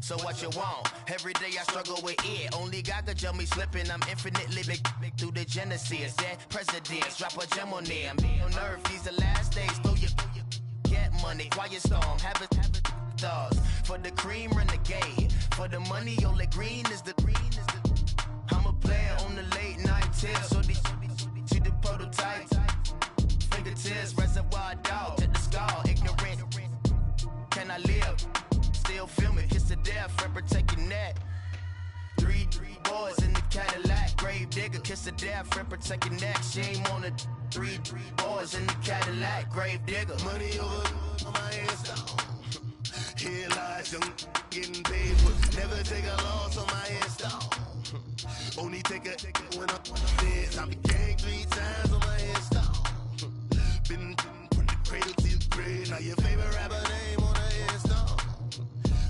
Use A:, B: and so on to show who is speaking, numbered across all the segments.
A: So what you want? Every day I struggle with it. Only God could jump me slipping. I'm infinitely big through the genesis. Dead presidents, drop a gem on them. On earth, these the last days. Throw your get money, quiet storm. Have it thoughts. For the cream, renegade. For the money, only green is the green is the. I'm a player on the late night tip. So the prototype. Fingertips, reservoir dog. To the skull, ignorant. Can I live? Still filming, kiss to death, friend protect your neck. Three boys in the Cadillac, grave digger, kiss to death, friend protect your neck. Shame on the three boys in the Cadillac, grave digger. Money over my hands down. Here lies young, getting paid for. Never take a loss on my hands down. Only take a when I'm dead. I became 3 times on my hands down. Been from the cradle to the grave. Now your favorite rapper name on the hands down.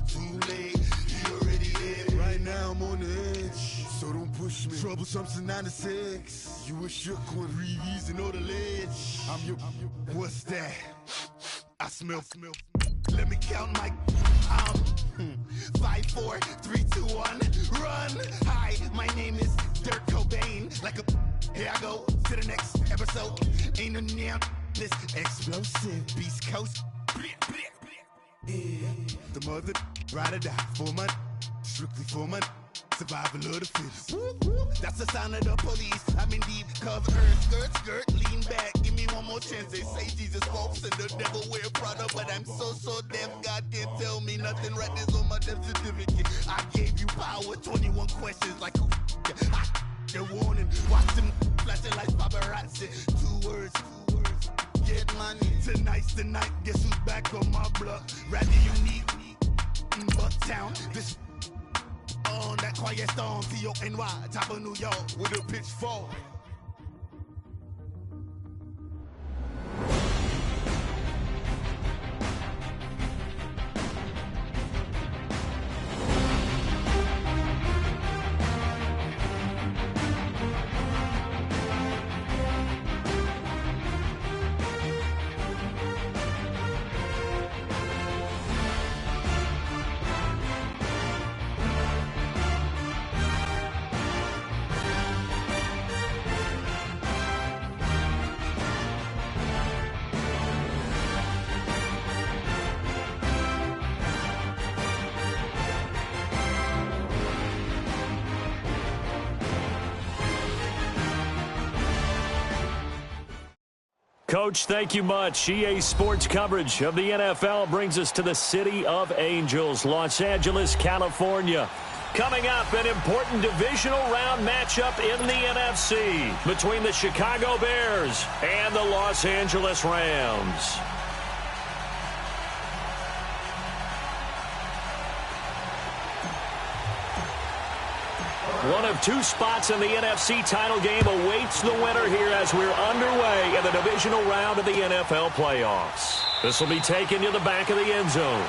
A: Too late, you already dead. Right now I'm on the edge, so don't push me. Troublesome since 96. You were shook when Reeves and all the ledge. I'm your. What's that? I smell. Let me count my. 5, 4, 3, 2, 1. Run. Hi, my name is Dirk Cobain. Like a. Here I go to the next episode. Ain't no damn this explosive Beast Coast. Yeah. The mother ride or die for my strictly for my survival of the fittest. That's the sound of the police. I'm in deep cover, skirt, lean back. Give me one more chance. They say Jesus walks and the devil wear Prada, but I'm so deaf. God can't tell me nothing. Right there's on my death certificate. I gave you power. 21 questions like who? They're warning. Watch them flashing like paparazzi. 2 words. Get money. Tonight's the night. Guess who's back on my block? Rather unique. Bucktown. This on that quiet storm. T-O-N-Y. Top of New York with a pitchfork.
B: Coach, thank you much. EA Sports coverage of the NFL brings us to the City of Angels, Los Angeles, California. Coming up, an important divisional round matchup in the NFC between the Chicago Bears and the Los Angeles Rams. One of 2 spots in the NFC title game awaits the winner here as we're underway in the divisional round of the NFL playoffs. This will be taken to the back of the end zone.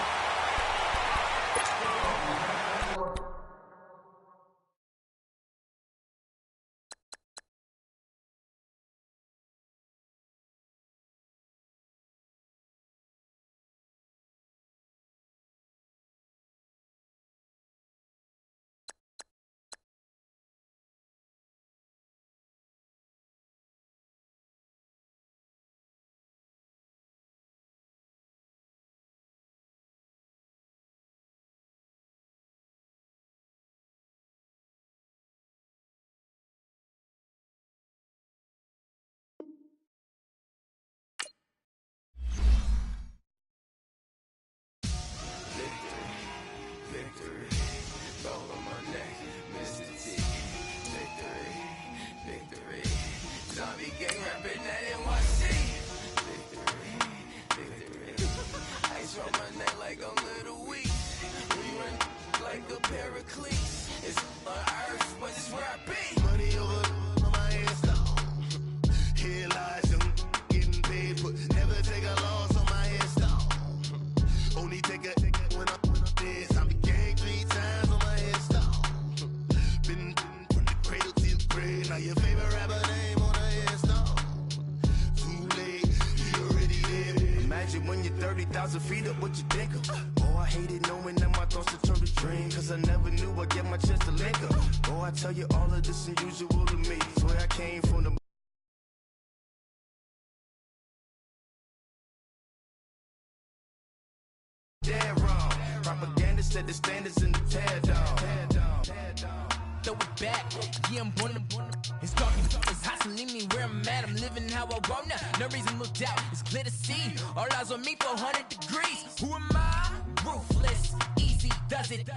B: When you're 30,000 feet up, what you think of? Oh, I hate it knowing that my
A: close to turn to dream, cause I never knew I'd get my chance to link up. Oh, I tell you all of this unusual to me. Swear I came from the dead wrong. Propaganda said the standards in the tear down. Throw it back, yeah, I'm born to. It's dark, it's hot, so leave me where I'm at. I'm living how I want now. No reason to look down, it's clear to see. All eyes on me for 100 degrees. Who am I? Ruthless, easy does it.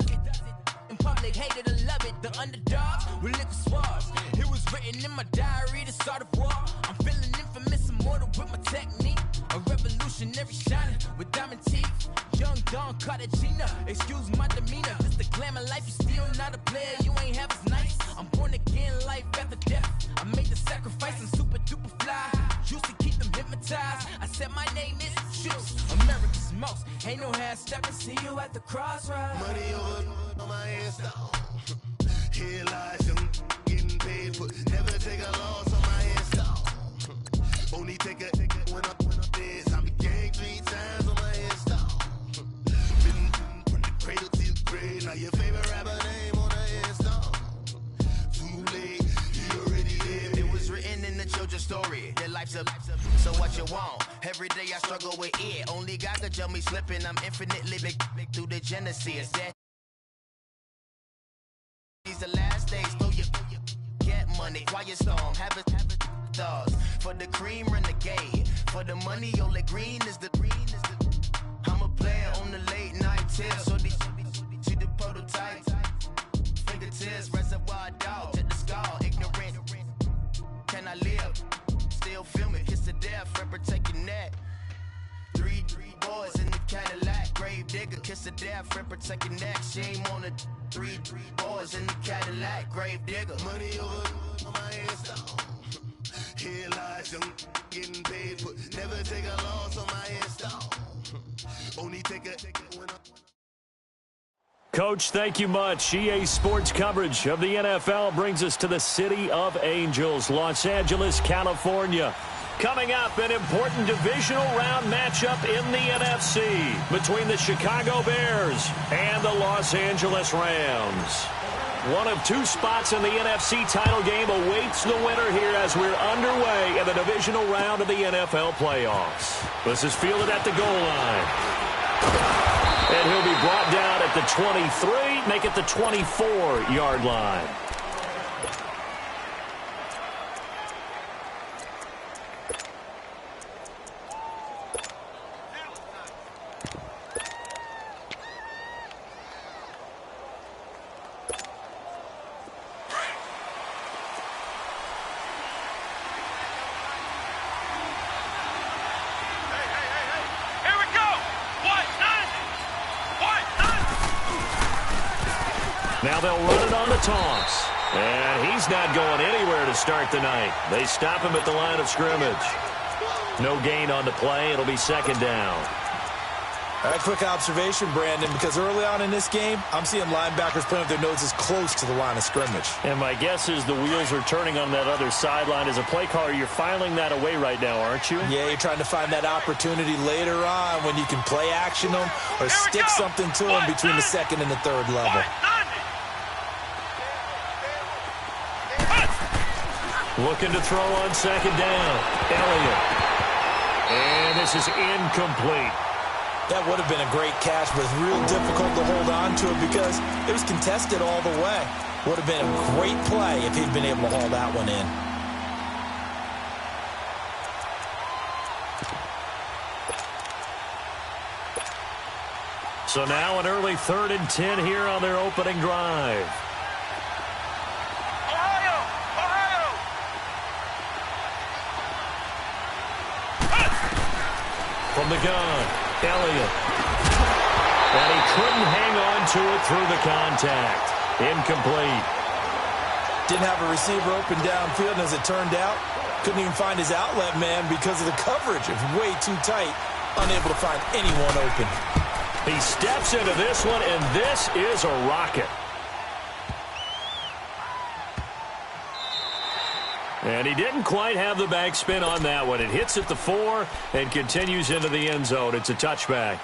A: In public, hated to love it. The underdogs with liquor swabs. It was written in my diary to start a war. I'm feeling infamous, immortal with my technique. A revolutionary shining with diamond teeth. Young Don Cartagena, excuse my demeanor. This the glamour life, you still not a player. You ain't half as nice. I'm born again, life after death. I made the sacrifice, I'm super duper fly. Used to keep them hypnotized. I said my name is Juice, America's most. Ain't no half stepping, see you at the crossroads. Money over on my Insta. Here lies young, getting paid for. Never take a loss on my Insta. Only take a when I this. I be gang 3 times on my Insta. Been from the cradle to the grave. Now your favorite rapper name on the Insta. Too late, you already lived. It was written in the children's story. Their life's a so what you want? Every day I struggle with it. Only God could tell me slipping. I'm infinitely big through the Genesis. These the last days. Throw your get money. Quiet storm. Have it thoughts. For the cream, renegade. For the money, only green is the. I'm a player on the late night tips. So they see the prototype. Fingertips, reservoir dog. To the skull. Ignorant. Can I live? Still film it. Kiss to death. Rep protect your neck. Three boys in the Cadillac. Grave digger. Kiss to death. Rep protect your neck. Shame on the three boys in the Cadillac. Grave digger. Money over on my Insta. Here lies young, getting paid for. Never take a loss on my Insta. Only take a when I.
B: Coach, thank you much. EA Sports coverage of the NFL brings us to the City of Angels, Los Angeles, California. Coming up, an important divisional round matchup in the NFC between the Chicago Bears and the Los Angeles Rams. One of 2 spots in the NFC title game awaits the winner here as we're underway in the divisional round of the NFL playoffs. This is fielded at the goal line. And he'll be brought down at the 23, make it the 24-yard line. Now they'll run it on the toss. And he's not going anywhere to start the night. They stop him at the line of scrimmage. No gain on the play. It'll be second down.
C: A quick observation, Brandon, because early on in this game, I'm seeing linebackers playing with their noses close to the line of scrimmage.
B: And my guess is the wheels are turning on that other sideline. As a play caller, you're filing that away right now, aren't you?
C: Yeah, you're trying to find that opportunity later on when you can play action them or stick something to them between the second and the third level.
B: Looking to throw on second down. Elliott. And this is incomplete.
C: That would have been a great catch, but it's real difficult to hold on to it because it was contested all the way. Would have been a great play if he'd been able to haul that one in.
B: So now an early 3rd and 10 here on their opening drive. From the gun, Elliott. And he couldn't hang on to it through the contact. Incomplete.
C: Didn't have a receiver open downfield, and as it turned out, couldn't even find his outlet man because of the coverage. It was way too tight, unable to find anyone open.
B: He steps into this one, and this is a rocket. And he didn't quite have the backspin on that one. It hits at the 4 and continues into the end zone. It's a touchback.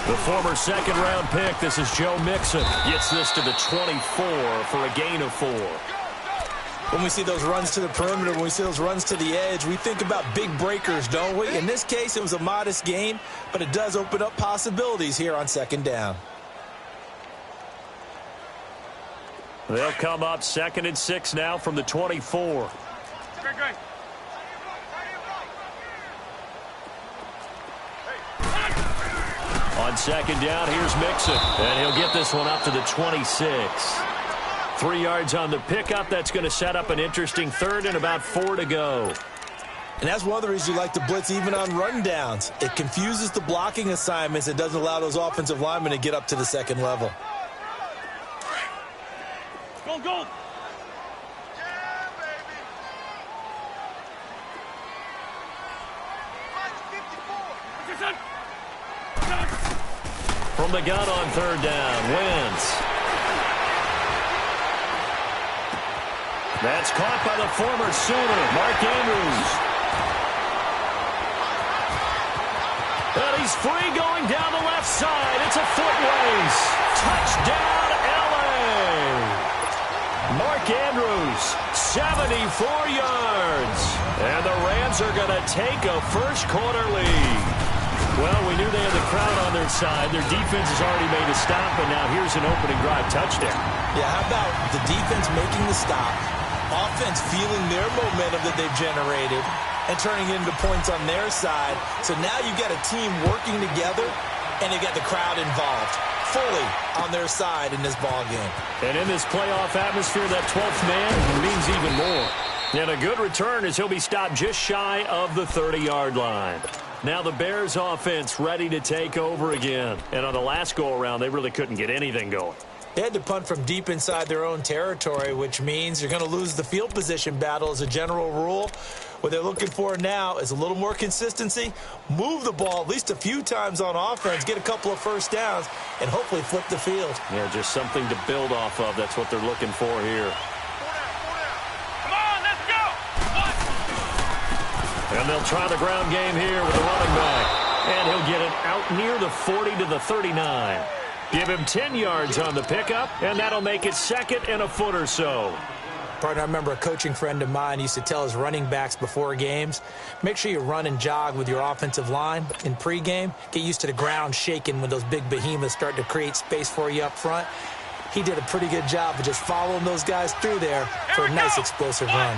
B: The former second-round pick, this is Joe Mixon, gets this to the 24 for a gain of 4.
C: When we see those runs to the perimeter, when we see those runs to the edge, we think about big breakers, don't we? In this case, it was a modest gain, but it does open up possibilities here on second down.
B: They'll come up 2nd and 6 now from the 24. On second down, here's Mixon, and he'll get this one up to the 26. 3 yards on the pickup. That's going to set up an interesting third and about 4 to go.
C: And that's one of the reasons you like to blitz even on rundowns. It confuses the blocking assignments. It doesn't allow those offensive linemen to get up to the second level.
D: Go, go.
B: From the gun on third down, Wentz. That's caught by the former Sooner, Mark Andrews. And he's free going down the left side. It's a foot race. Touchdown, L.A. Mark Andrews, 74 yards. And the Rams are going to take a first-quarter lead. Well, we knew they had the crowd on their side. Their defense has already made a stop, and now here's an opening drive touchdown.
C: Yeah, how about the defense making the stop, offense feeling their momentum that they've generated, and turning it into points on their side. So now you've got a team working together, and they got the crowd involved fully on their side in this ball game.
B: And in this playoff atmosphere, that 12th man means even more. And a good return as he'll be stopped just shy of the 30-yard line. Now the Bears offense ready to take over again. And on the last go-around, they really couldn't get anything going.
C: They had to punt from deep inside their own territory, which means you're going to lose the field position battle as a general rule. What they're looking for now is a little more consistency, move the ball at least a few times on offense, get a couple of first downs, and hopefully flip the field.
B: Yeah, just something to build off of. That's what they're looking for here. And they'll try the ground game here with the running back. And he'll get it out near the 40 to the 39. Give him 10 yards on the pickup, and that'll make it 2nd and a foot or so.
C: Partner, I remember a coaching friend of mine used to tell his running backs before games, make sure you run and jog with your offensive line in pregame. Get used to the ground shaking when those big behemoths start to create space for you up front. He did a pretty good job of just following those guys through there for a nice explosive run.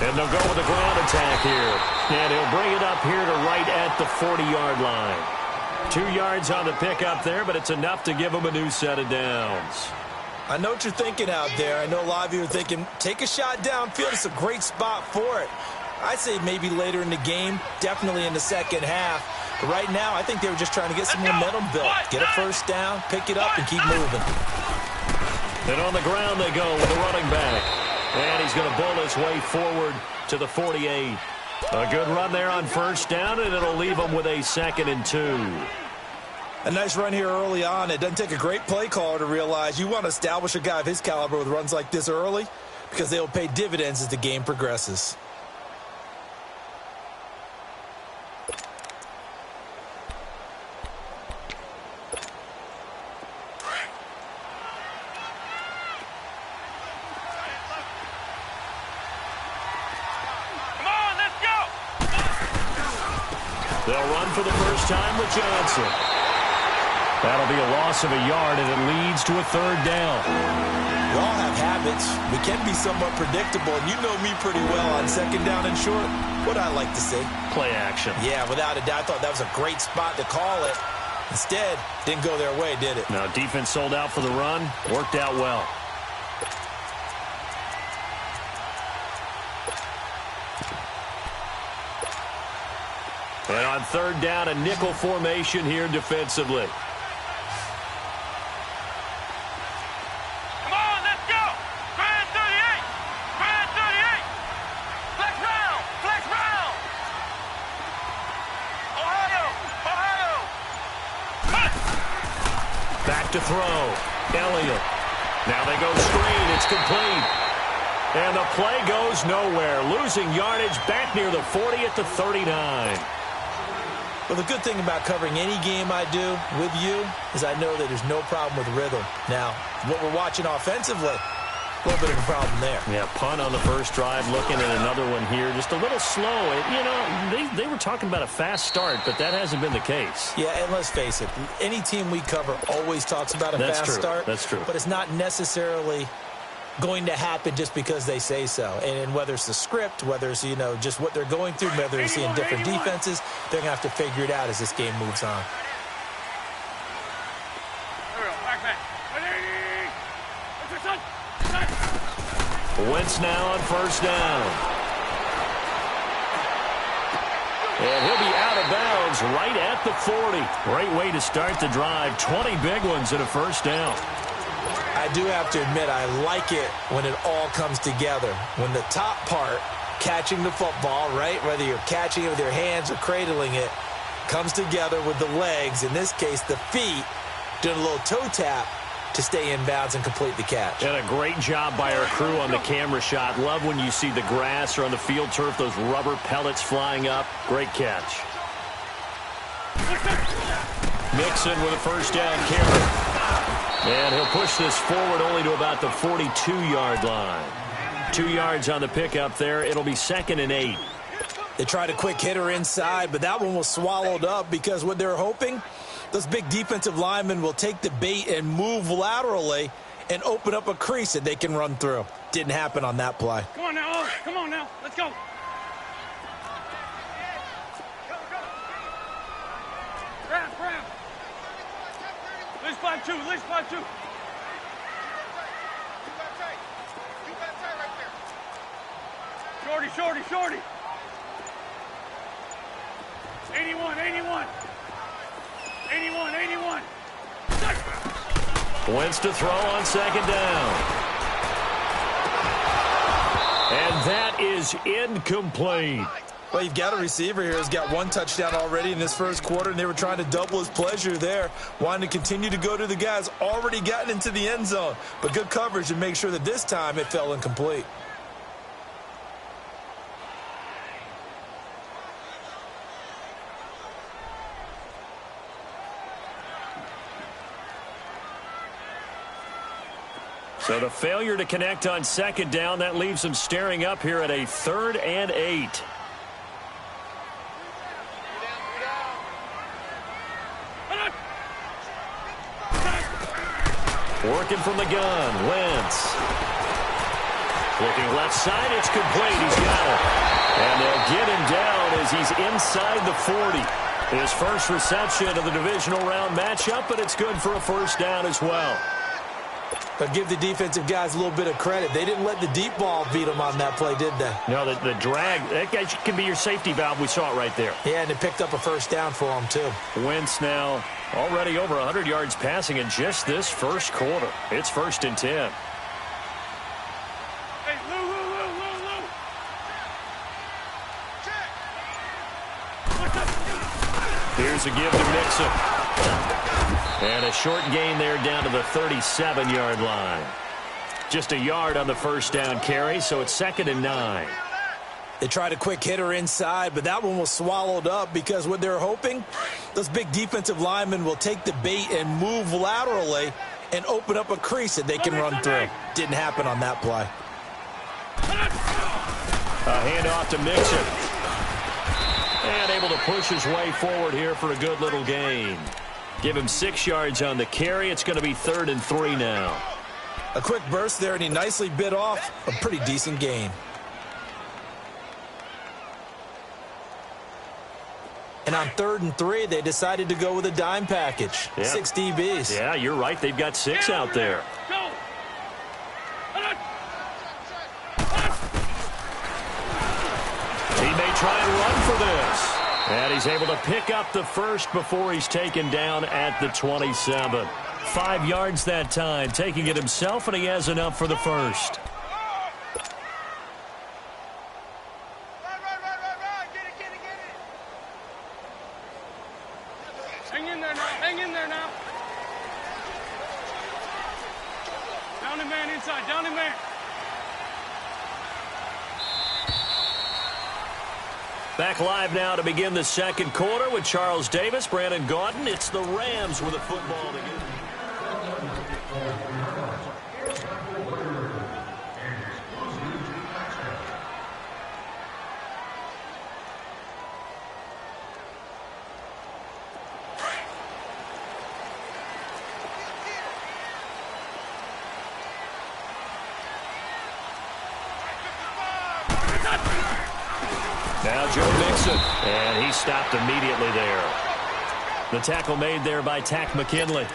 B: And they'll go with a ground attack here. And he'll bring it up here to right at the 40-yard line. 2 yards on the pickup there, but it's enough to give them a new set of downs.
C: I know what you're thinking out there. I know a lot of you are thinking, take a shot downfield. It's a great spot for it. I say maybe later in the game, definitely in the second half. But right now, I think they were just trying to get some momentum built. Get a first down, pick it up, and keep moving.
B: And on the ground they go with a running back. And he's going to bowl his way forward to the 48. A good run there on first down, and it'll leave him with a 2nd and 2.
C: A nice run here early on. It doesn't take a great play caller to realize you want to establish a guy of his caliber with runs like this early because they will pay dividends as the game progresses.
B: They'll run for the first time with Johnson. That'll be a loss of a yard, and it leads to a 3rd down.
C: We all have habits. We can be somewhat predictable, and you know me pretty well on 2nd down and short. What I like to see.
B: Play action.
C: Yeah, without a doubt. I thought that was a great spot to call it. Instead, didn't go their way, did it?
B: Now, defense sold out for the run. Worked out well. And on 3rd down, a nickel formation here defensively.
D: Come on, let's go. Grand 38. Grand 38. Flex round. Flex round.
B: left to throw. Elliott. Now they go screen. It's complete. And the play goes nowhere. Losing yardage back near the 40 at the 39.
C: Well, the good thing about covering any game I do with you is I know that there's no problem with rhythm. Now, what we're watching offensively, a little bit of a problem there.
B: Yeah, punt on the first drive, looking at another one here. Just a little slow. You know, they were talking about a fast start, but that hasn't been the case.
C: Yeah, and let's face it, any team we cover always talks about a fast start.
B: That's true.
C: But it's not necessarily going to happen just because they say so. And whether it's the script, whether it's, you know, just what they're going through, whether they're seeing different defenses, they're going to have to figure it out as this game moves on.
B: Wentz now on first down. And he'll be out of bounds right at the 40. Great way to start the drive. 20 big ones and a first down.
C: I do have to admit, I like it when it all comes together. When the top part, catching the football, right, whether you're catching it with your hands or cradling it, comes together with the legs, in this case the feet, doing a little toe tap to stay in bounds and complete the catch.
B: And a great job by our crew on the camera shot. Love when you see the grass or on the field turf, those rubber pellets flying up. Great catch. Mixon with a first down carry. And he'll push this forward only to about the 42-yard line. 2 yards on the pickup there. It'll be 2nd and 8.
C: They tried a quick hitter inside, but that one was swallowed up because what they're hoping, those big defensive linemen will take the bait and move laterally and open up a crease that they can run through. Didn't happen on that play.
D: Come on now. Come on now. Let's go. Grab. Let's 5-2. Let's 5-2. You got tight right there. Shorty. 81. 81.
B: Wentz to throw on second down. And that is incomplete.
C: Well, you've got a receiver here who's got 1 touchdown already in this first quarter, and they were trying to double his pleasure there, wanting to continue to go to the guys already gotten into the end zone. But good coverage to make sure that this time it fell incomplete.
B: So the failure to connect on second down, that leaves them staring up here at a 3rd and 8. Working from the gun, Wentz. Looking left side, it's complete. He's got it. And they'll get him down as he's inside the 40. His first reception of the divisional round matchup, but it's good for a first down as well.
C: But give the defensive guys a little bit of credit. They didn't let the deep ball beat them on that play, did they?
B: No, the drag, that can be your safety valve. We saw it right there.
C: Yeah, and it picked up a first down for them, too.
B: Wentz now already over 100 yards passing in just this first quarter. It's 1st and 10.
D: Hey, Lou.
B: Here's a give to Mixon. And a short gain there down to the 37-yard line. Just a yard on the first down carry, so it's 2nd and 9.
C: They tried a quick hitter inside, but that one was swallowed up because what they're hoping, those big defensive linemen will take the bait and move laterally and open up a crease that they can run through. Didn't happen on that play.
B: A handoff to Mixon. And able to push his way forward here for a good little gain. Give him 6 yards on the carry. It's going to be 3rd and 3 now.
C: A quick burst there, and he nicely bit off a pretty decent gain. And on 3rd and 3, they decided to go with a dime package. Yeah. 6 DBs.
B: Yeah, you're right. They've got 6 out there.
D: Go.
B: He may try and run for this. And he's able to pick up the first before he's taken down at the 27. 5 yards that time, taking it himself, and he has enough for the first.
D: Hang in there now. Down and man inside. Down and man.
B: Back live now to begin the second quarter with Charles Davis, Brandon Gaudin. It's the Rams with a football to get. Now Joe Mixon, and he stopped immediately there. The tackle made there by Tack McKinley.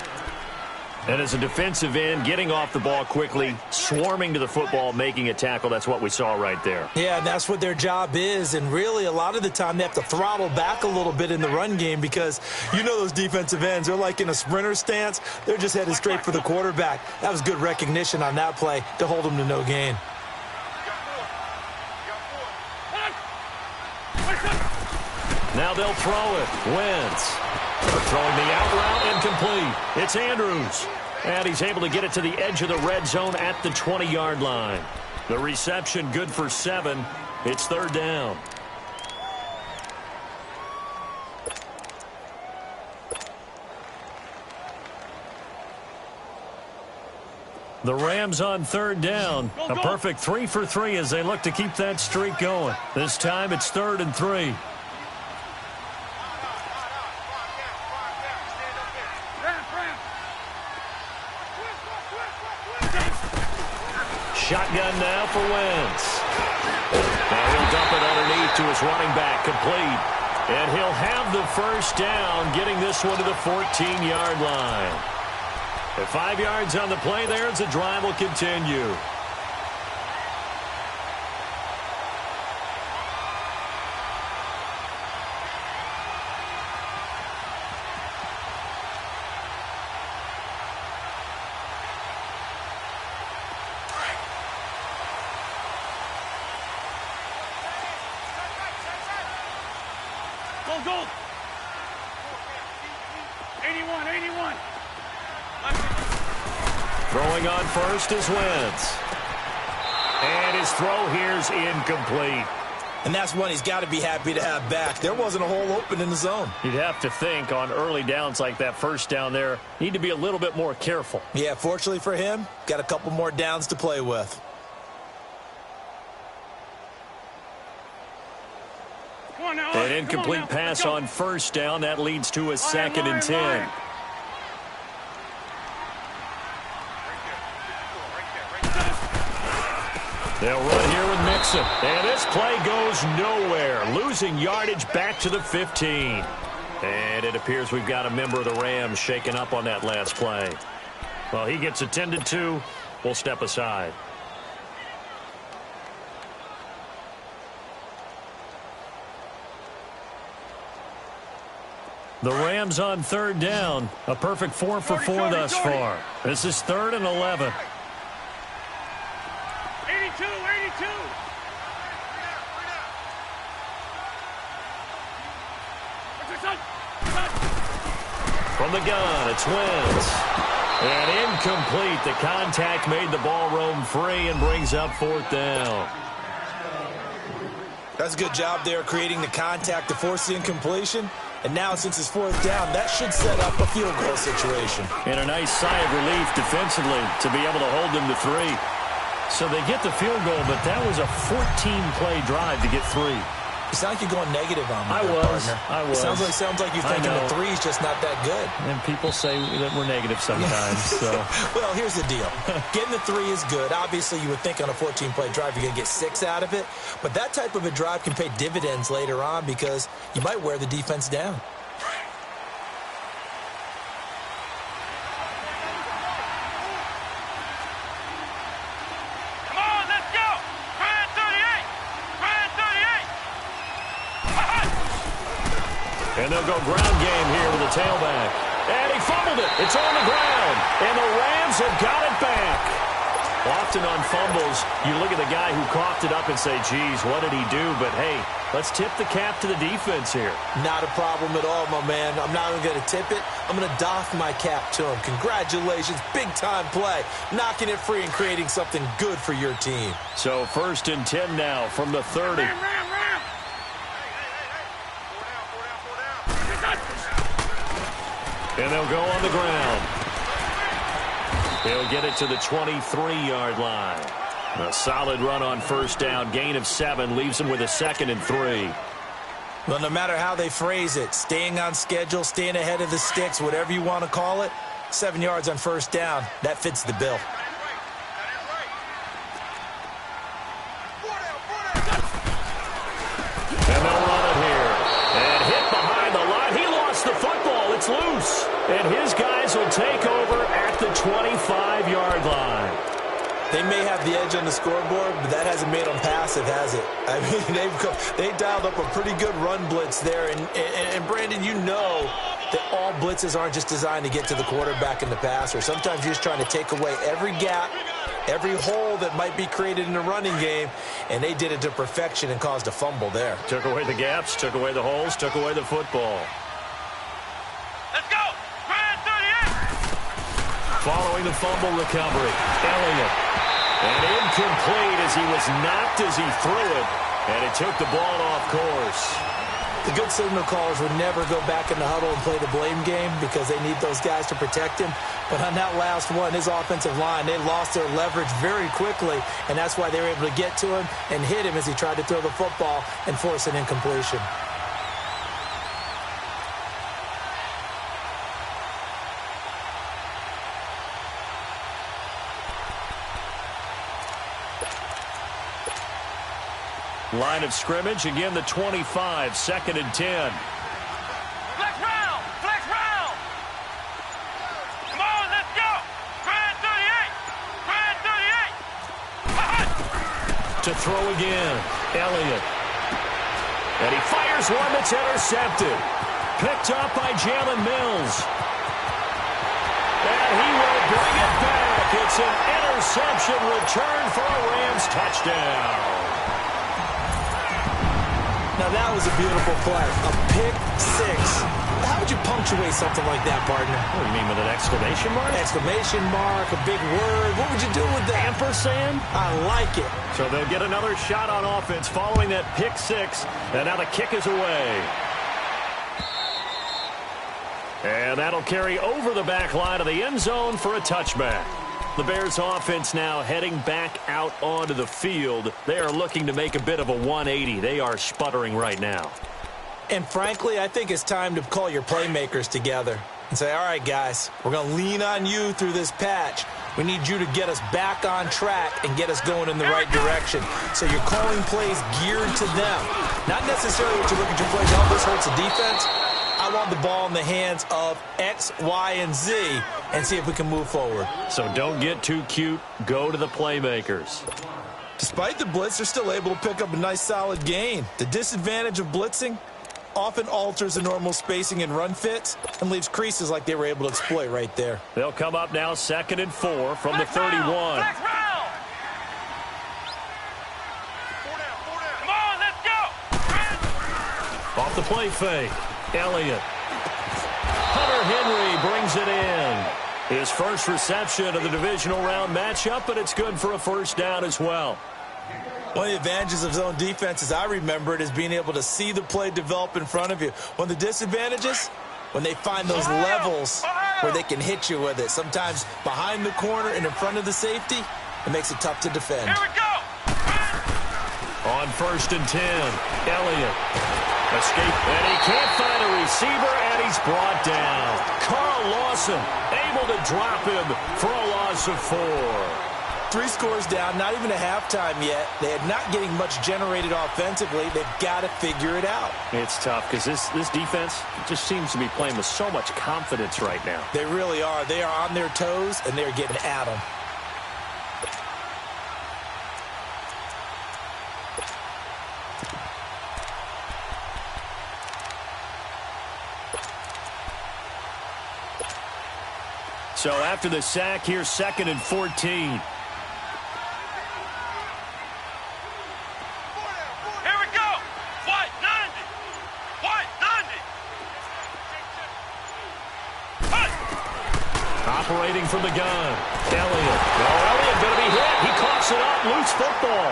B: And as a defensive end, getting off the ball quickly, swarming to the football, making a tackle, that's what we saw right there.
C: Yeah, and that's what their job is. And really, a lot of the time, they have to throttle back a little bit in the run game because you know those defensive ends, they're like in a sprinter stance. They're just headed straight for the quarterback. That was good recognition on that play to hold them to no gain.
B: Now they'll throw it. Wentz throwing the out route, incomplete. It's Andrews. And he's able to get it to the edge of the red zone at the 20-yard line. The reception good for 7. It's third down. The Rams on third down. A perfect 3 for 3 as they look to keep that streak going. This time it's 3rd and 3. Shotgun now for Wentz. And he'll dump it underneath to his running back, complete. And he'll have the first down, getting this one to the 14-yard line. At 5 yards on the play there, as the drive will continue.
D: Go. 81.
B: Throwing on first is Wentz. And his throw here's incomplete.
C: And that's one he's got to be happy to have back. There wasn't a hole open in the zone.
B: You'd have to think on early downs like that first down there, need to be a little bit more careful.
C: Yeah, fortunately for him, got a couple more downs to play with.
B: An incomplete pass on first down. That leads to a 2nd and 10. They'll run here with Mixon. And this play goes nowhere. Losing yardage back to the 15. And it appears we've got a member of the Rams shaken up on that last play. Well, he gets attended to. We'll step aside. The Rams on third down. A perfect 4 for 4 thus far. This is 3rd and 11.
D: 82.
B: From the gun, it's Wentz. And incomplete. The contact made the ball roam free and brings up 4th down.
C: That's a good job there creating the contact to force the incompletion. And now, since it's 4th down, that should set up a field goal situation.
B: And a nice sigh of relief defensively to be able to hold them to 3. So they get the field goal, but that was a 14-play drive to get 3.
C: You sound like you're going negative on me.
B: I was.
C: Sounds like you're thinking the 3 is just not that good.
B: And people say that we're negative sometimes. So.
C: Well, here's the deal. Getting the 3 is good. Obviously, you would think on a 14-play drive you're going to get 6 out of it. But that type of a drive can pay dividends later on because you might wear the defense down.
B: And they'll go ground game here with the tailback. And he fumbled it. It's on the ground. And the Rams have got it back. Often on fumbles, you look at the guy who coughed it up and say, geez, what did he do? But, hey, let's tip the cap to the defense here.
C: Not a problem at all, my man. I'm not even going to tip it. I'm going to doff my cap to him. Congratulations, big-time play. Knocking it free and creating something good for your team.
B: So 1st and 10 now from the 30.
D: Ram.
B: And they'll go on the ground. He'll get it to the 23-yard line. A solid run on 1st down. Gain of 7 leaves him with a 2nd and 3.
C: Well, no matter how they phrase it, staying on schedule, staying ahead of the sticks, whatever you want to call it, 7 yards on 1st down, that fits the bill.
B: And they'll run it here. And hit behind the line. He lost the football. It's loose. And his guys will take over at the 25-yard line.
C: They may have the edge on the scoreboard, but that hasn't made them passive, has it? I mean, they dialed up a pretty good run blitz there. And Brandon, you know that all blitzes aren't just designed to get to the quarterback in the passer. Sometimes you're just trying to take away every gap, every hole that might be created in the running game, and they did it to perfection and caused a fumble there.
B: Took away the gaps, took away the holes, took away the football.
D: Let's go. Grand 38.
B: Following the fumble recovery, Elliott. And incomplete as he was knocked as he threw it, and it took the ball off course.
C: The good signal callers would never go back in the huddle and play the blame game because they need those guys to protect him. But on that last one, his offensive line, they lost their leverage very quickly, and that's why they were able to get to him and hit him as he tried to throw the football and force an incompletion.
B: Line of scrimmage, again the 25, 2nd and 10.
D: Flex round. Come on, let's go. Grand 38.
B: To throw again, Elliott. And he fires one that's intercepted. Picked up by Jalen Mills. And he will bring it back. It's an interception return for a Rams touchdown.
C: Now, that was a beautiful play. A pick six. How would you punctuate something like that, partner?
B: What do you mean, with an exclamation mark?
C: Exclamation mark, a big word. What would you do with that?
B: Ampersand?
C: I like it.
B: So they'll get another shot on offense following that pick six. And now the kick is away. And that'll carry over the back line of the end zone for a touchback. The Bears offense now heading back out onto the field. They are looking to make a bit of a 180. They are sputtering right now.
C: And frankly, I think it's time to call your playmakers together and say, all right, guys, we're going to lean on you through this patch. We need you to get us back on track and get us going in the right direction. So you're calling plays geared to them. Not necessarily what you look at your plays, oh, this hurts the defense. I want the ball in the hands of X, Y, and Z and see if we can move forward.
B: So don't get too cute. Go to the playmakers.
C: Despite the blitz, they're still able to pick up a nice solid gain. The disadvantage of blitzing often alters the normal spacing and run fits and leaves creases like they were able to exploit right there.
B: They'll come up now 2nd and 4 from the 31.
D: Flex round. Come on, let's go.
B: Off the play fake. Elliott. Hunter Henry brings it in. His first reception of the divisional round matchup, but it's good for a 1st down as well.
C: One of the advantages of zone defense, as I remember it, is being able to see the play develop in front of you. One of the disadvantages, when they find those levels where they can hit you with it. Sometimes behind the corner and in front of the safety, it makes it tough to defend.
D: Here we go.
B: On 1st and 10, Elliott. Escape, and he can't find a receiver, and he's brought down. Carl Lawson able to drop him for a loss of 4.
C: 3 scores down, not even a halftime yet. They are not getting much generated offensively. They've got to figure it out.
B: It's tough because this defense just seems to be playing with so much confidence right now.
C: They really are. They are on their toes, and they're getting at them.
B: So after the sack, here's 2nd and 14. operating from the gun. Elliott. Oh, Elliott going to be hit. He coughs it up. Loose football.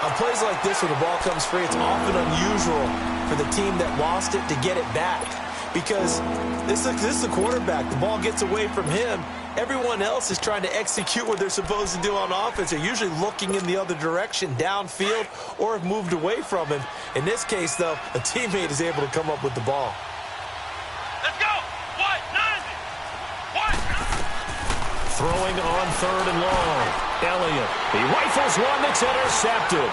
C: On plays like this where the ball comes free, it's often unusual for the team that lost it to get it back. Because this is the quarterback. The ball gets away from him. Everyone else is trying to execute what they're supposed to do on offense. They're usually looking in the other direction, downfield, or have moved away from him. In this case, though, a teammate is able to come up with the ball.
D: Let's go. What? 90. What?
B: Throwing on 3rd and long. Elliott. He rifles one that's intercepted.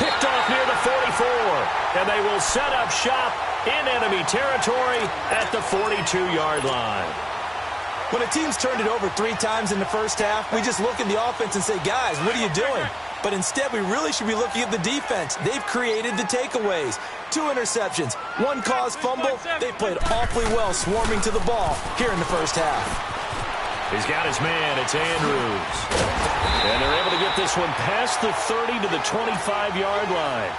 B: Picked off near the 44. And they will set up shop in enemy territory at the 42-yard line.
C: When a team's turned it over 3 times in the first half, we just look at the offense and say, guys, what are you doing? But instead, we really should be looking at the defense. They've created the takeaways. 2 interceptions, 1 caused fumble. They played awfully well swarming to the ball here in the first half.
B: He's got his man. It's Andrews. And they're able to get this one past the 30 to the 25-yard line.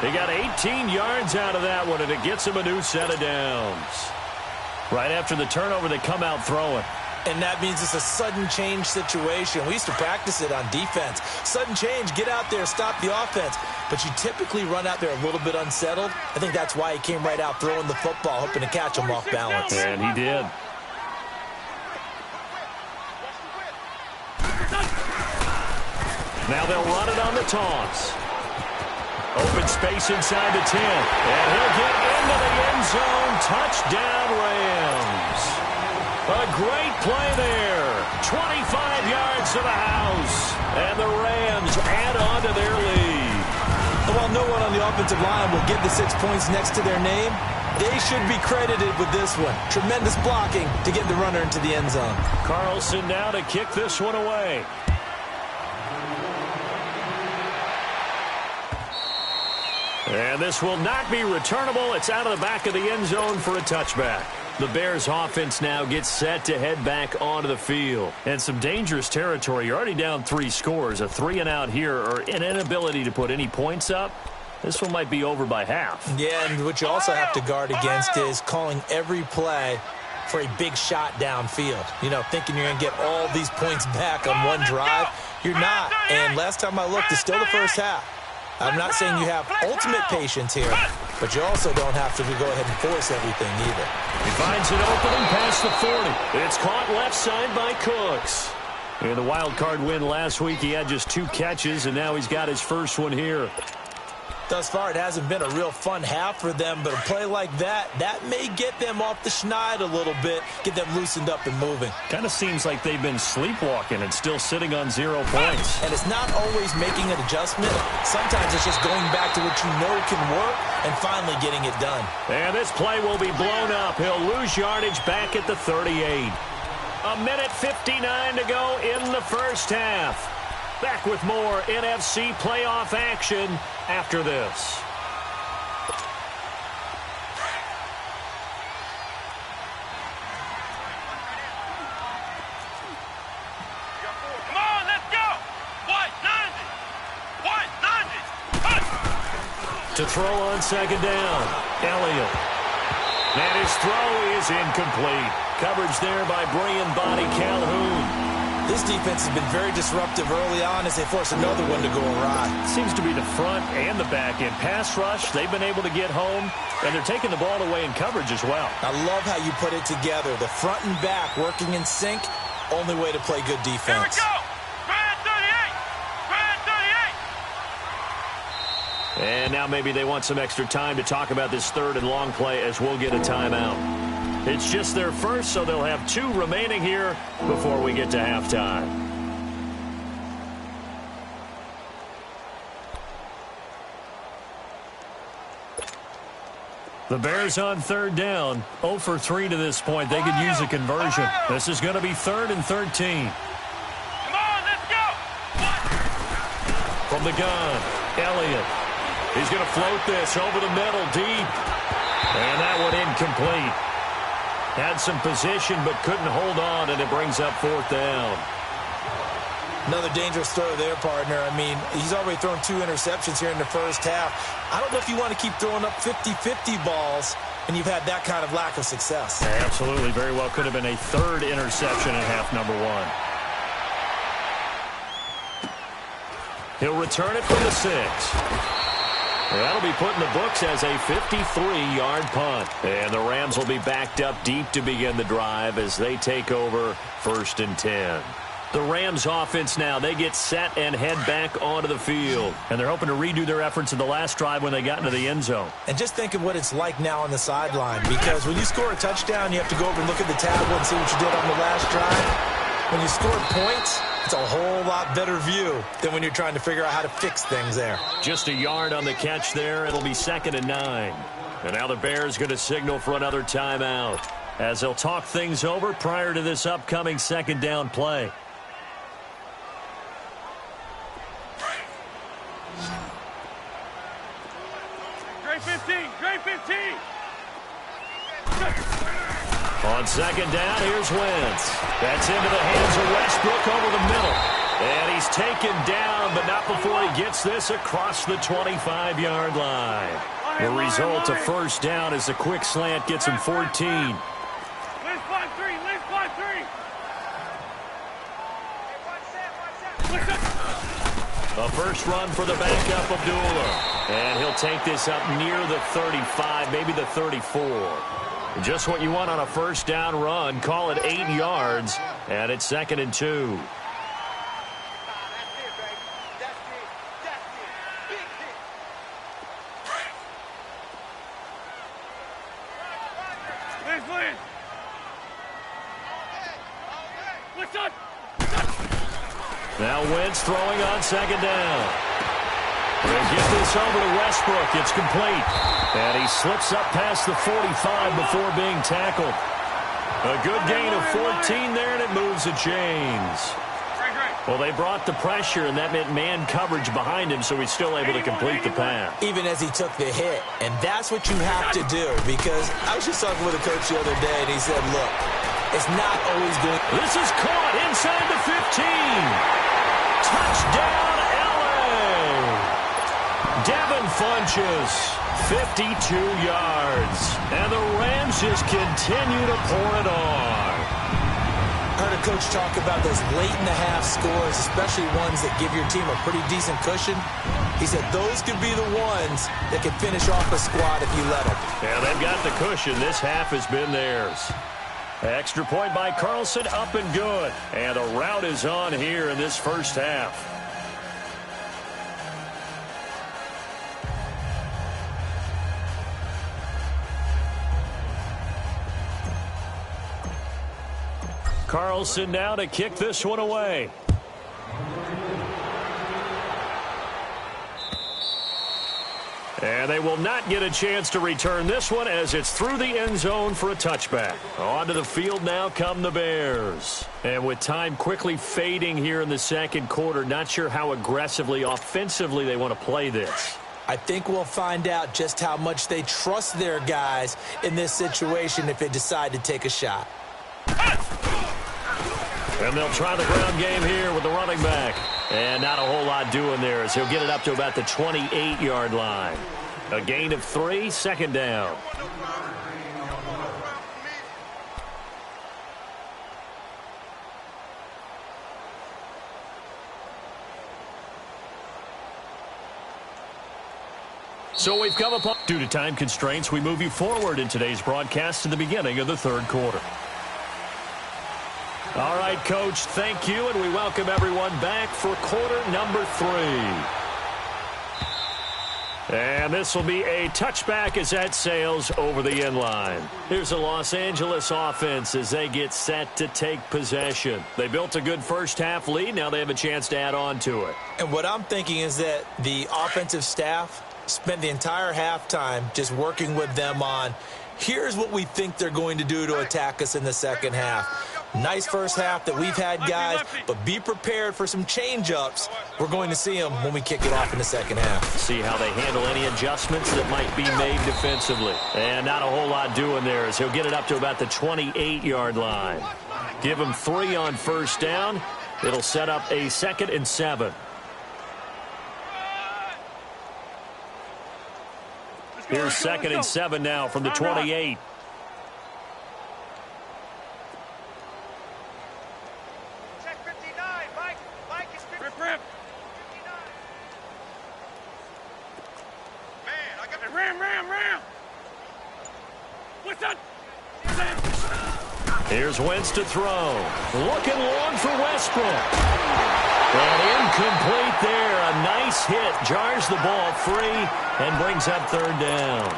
B: They got 18 yards out of that one, and it gets them a new set of downs. Right after the turnover, they come out throwing.
C: And that means it's a sudden change situation. We used to practice it on defense. Sudden change, get out there, stop the offense. But you typically run out there a little bit unsettled. I think that's why he came right out throwing the football, hoping to catch him off balance.
B: And he did. Now they'll run it on the toss. Open space inside the 10. And he'll get into the end zone. Touchdown, Rams. A great play there. 25 yards to the house. And the Rams add on to their lead.
C: And while no one on the offensive line will get the 6 points next to their name, they should be credited with this one. Tremendous blocking to get the runner into the end zone.
B: Carlson now to kick this one away. And this will not be returnable. It's out of the back of the end zone for a touchback. The Bears offense now gets set to head back onto the field. And some dangerous territory. You're already down 3 scores. A 3-and-out here, or an inability to put any points up. This one might be over by half.
C: Yeah, and what you also have to guard against is calling every play for a big shot downfield. You know, thinking you're going to get all these points back on one drive. You're not. And last time I looked, it's still the first half. I'm not saying you have ultimate patience here, but you also don't have to go ahead and force everything either.
B: He finds an opening past the 40. It's caught left side by Cooks. In the wild card win last week, he had just 2 catches, and now he's got his first one here.
C: Thus far, it hasn't been a real fun half for them, but a play like that may get them off the schneid a little bit, get them loosened up and moving.
B: Kind of seems like they've been sleepwalking and still sitting on 0 points.
C: And it's not always making an adjustment. Sometimes it's just going back to what you know can work and finally getting it done.
B: And this play will be blown up. He'll lose yardage back at the 38. 1:59 to go in the first half. Back with more NFC playoff action after this.
D: Come on, let's go. What? 90. What? 90.
B: To throw on second down, Elliott. And his throw is incomplete. Coverage there by Brian Body Calhoun.
C: This defense has been very disruptive early on as they force another one to go awry.
B: Seems to be the front and the back end. Pass rush, they've been able to get home, and they're taking the ball away in coverage as well.
C: I love how you put it together. The front and back working in sync, only way to play good defense.
D: Here we go. Grand 38. Grand 38.
B: And now maybe they want some extra time to talk about this 3rd and long play as we'll get a timeout. It's just their first, so they'll have 2 remaining here before we get to halftime. The Bears on 3rd down, 0 for 3 to this point. They could use a conversion. This is going to be 3rd and 13.
D: Come on, let's go. What?
B: From the gun, Elliott. He's going to float this over the middle deep. And that one incomplete. Had some position but couldn't hold on, and it brings up 4th down.
C: Another dangerous throw there, partner. I mean, he's already thrown 2 interceptions here in the first half. I don't know if you want to keep throwing up 50-50 balls and you've had that kind of lack of success.
B: Yeah, absolutely. Very well could have been a 3rd interception in half number 1. He'll return it from the 6. That'll be put in the books as a 53-yard punt. And the Rams will be backed up deep to begin the drive as they take over 1st and 10. The Rams offense now, they get set and head back onto the field. And they're hoping to redo their efforts in the last drive when they got into the end zone.
C: And just think of what it's like now on the sideline, because when you score a touchdown, you have to go over and look at the tablet and see what you did on the last drive. When you score points, it's a whole lot better view than when you're trying to figure out how to fix things there.
B: Just a yard on the catch there. It'll be 2nd and 9. And now the Bears going to signal for another timeout as they'll talk things over prior to this upcoming 2nd down play.
D: Great 15. Great 15.
B: On 2nd down, here's Wentz. That's into the hands of Westbrook over the middle. And he's taken down, but not before he gets this across the 25-yard line. The result, a 1st down as a quick slant gets him 14.
D: Let's 5-3. Let's 5-3.
B: A first run for the backup, Abdullah. And he'll take this up near the 35, maybe the 34. Just what you want on a 1st down run. Call it 8 yards, and it's 2nd and 2. Now Wentz throwing on 2nd down. They'll get this over to Westbrook. It's complete. And he slips up past the 45 before being tackled. A good gain of 14 there, and it moves the chains. Well, they brought the pressure, and that meant man coverage behind him, so he's still able to complete the pass.
C: Even as he took the hit. And that's what you have to do, because I was just talking with a coach the other day, and he said, look, it's not always good.
B: This is caught inside the 15. Touchdown, L.A. Devin Funchess, 52 yards. And the Rams just continue to pour it on.
C: I heard a coach talk about those late-in-the-half scores, especially ones that give your team a pretty decent cushion. He said those could be the ones that can finish off a squad if you let them.
B: Yeah, they've got the cushion. This half has been theirs. Extra point by Carlson, up and good. And the rout is on here in this first half. Carlson now to kick this one away. And they will not get a chance to return this one as it's through the end zone for a touchback. Onto the field now come the Bears. And with time quickly fading here in the 2nd quarter, not sure how aggressively, offensively they want to play this.
C: I think we'll find out just how much they trust their guys in this situation if they decide to take a shot.
B: And they'll try the ground game here with the running back. And not a whole lot doing there as he'll get it up to about the 28-yard line. A gain of 3, 2nd down. So we've come upon, due to time constraints, we move you forward in today's broadcast to the beginning of the 3rd quarter. All right, Coach, thank you, and we welcome everyone back for quarter number 3. And this will be a touchback as that sails over the end line. Here's the Los Angeles offense as they get set to take possession. They built a good first half lead. Now they have a chance to add on to it.
C: And what I'm thinking is that the offensive staff spent the entire halftime just working with them on, here's what we think they're going to do to attack us in the 2nd half. Nice first half that we've had, guys, but be prepared for some change-ups. We're going to see them when we kick it off in the 2nd half.
B: See how they handle any adjustments that might be made defensively. And not a whole lot doing there as he'll get it up to about the 28-yard line. Give him 3 on 1st down, It'll set up a 2nd and 7. Here's 2nd and 7 now from the 28.
D: Check 59. Mike is 59. Rip. Man, I got it. Ram. What's that?
B: Here's Wentz to throw. Looking long for Westbrook. And incomplete there. A nice hit. Jars the ball free and brings up 3rd down.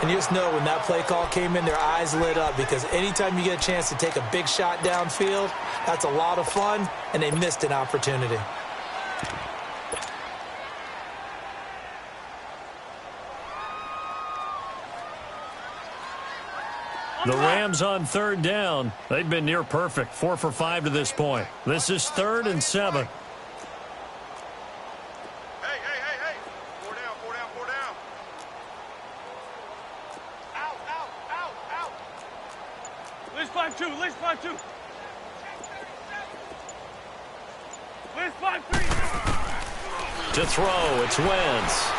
C: And you just know when that play call came in, their eyes lit up, because anytime you get a chance to take a big shot downfield, that's a lot of fun, and they missed an opportunity.
B: The Rams on 3rd down. They've been near perfect. 4 for 5 to this point. This is 3rd and 7.
D: Hey. 4 down. Out. List 5-2. List 5-3.
B: To throw, it's Wentz.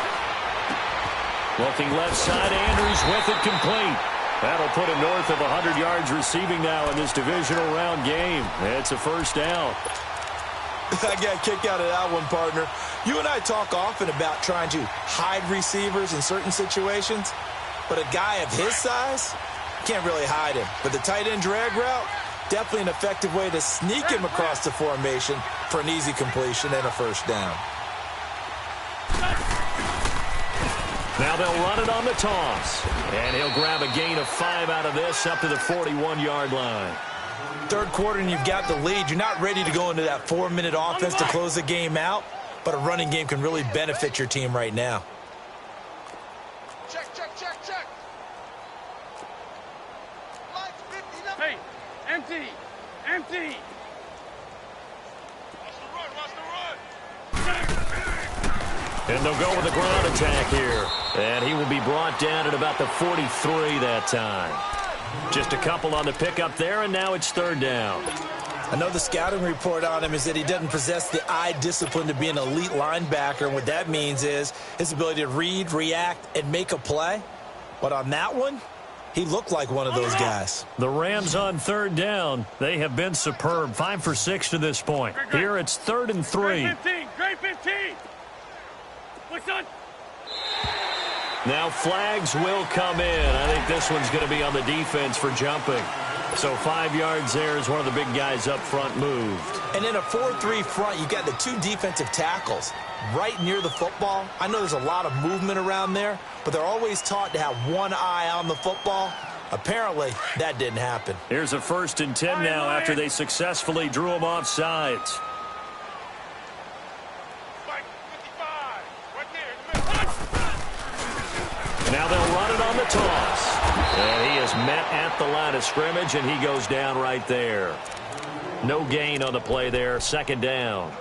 B: Looking left side, Andrews with it, complete. That'll put him north of 100 yards receiving now in this divisional round game. It's a 1st down.
C: I got a kick out of that one, partner. You and I talk often about trying to hide receivers in certain situations, but a guy of his size, can't really hide him. But the tight end drag route, definitely an effective way to sneak him across the formation for an easy completion and a 1st down.
B: Now they'll run it on the toss. And he'll grab a gain of 5 out of this up to the 41-yard line.
C: 3rd quarter and you've got the lead. You're not ready to go into that 4-minute offense to close the game out, but a running game can really benefit your team right now.
D: Check. Hey, empty. Watch the run.
B: And they'll go with a ground attack here. And he will be brought down at about the 43 that time. Just a couple on the pickup there, and now it's 3rd down.
C: I know the scouting report on him is that he doesn't possess the eye discipline to be an elite linebacker, and what that means is his ability to read, react, and make a play. But on that one, he looked like one of those guys.
B: The Rams on 3rd down. They have been superb. 5 for 6 to this point. Here it's 3rd and 3.
D: Great 15. What's on?
B: Now flags will come in. I think this one's going to be on the defense for jumping. So 5 yards there as one of the big guys up front moved.
C: And in a 4-3 front, you got the 2 defensive tackles right near the football. I know there's a lot of movement around there, but they're always taught to have one eye on the football. Apparently, that didn't happen.
B: Here's a 1st and 10 now after they successfully drew him off sides. Now they'll run it on the toss. And he is met at the line of scrimmage, and he goes down right there. No gain on the play there. 2nd down.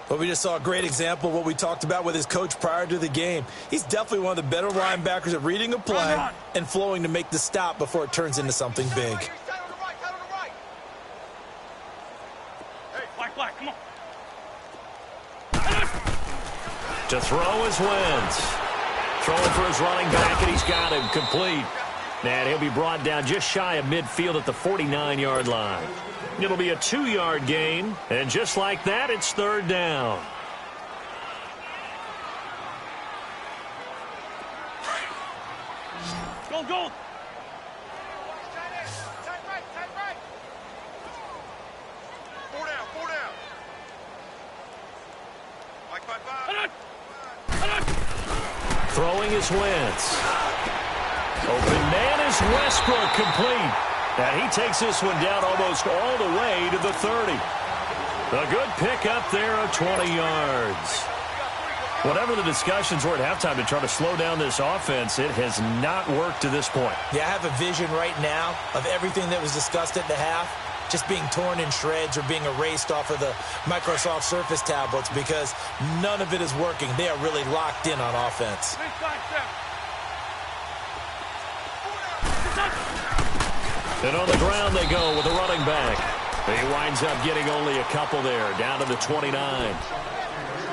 C: But we just saw a great example of what we talked about with his coach prior to the game. He's definitely one of the better linebackers at reading a play and flowing to make the stop before it turns into something big.
D: Hey, black, come on.
B: To throw is Wentz. Throwing for his running back, and he's got him complete. And he'll be brought down just shy of midfield at the 49-yard line. It'll be a 2-yard gain, and just like that, it's 3rd down.
D: Go. Tight right. 4 down. Mike, 5.
B: Throwing is Wentz. Open man is Westbrook, complete. And he takes this one down almost all the way to the 30. A good pick up there of 20 yards. Whatever the discussions were at halftime to try to slow down this offense, it has not worked to this point.
C: Yeah, I have a vision right now of everything that was discussed at the half just being torn in shreds or being erased off of the Microsoft Surface tablets because none of it is working. They are really locked in on offense.
B: And on the ground they go with a running back. He winds up getting only a couple there, down to the 29.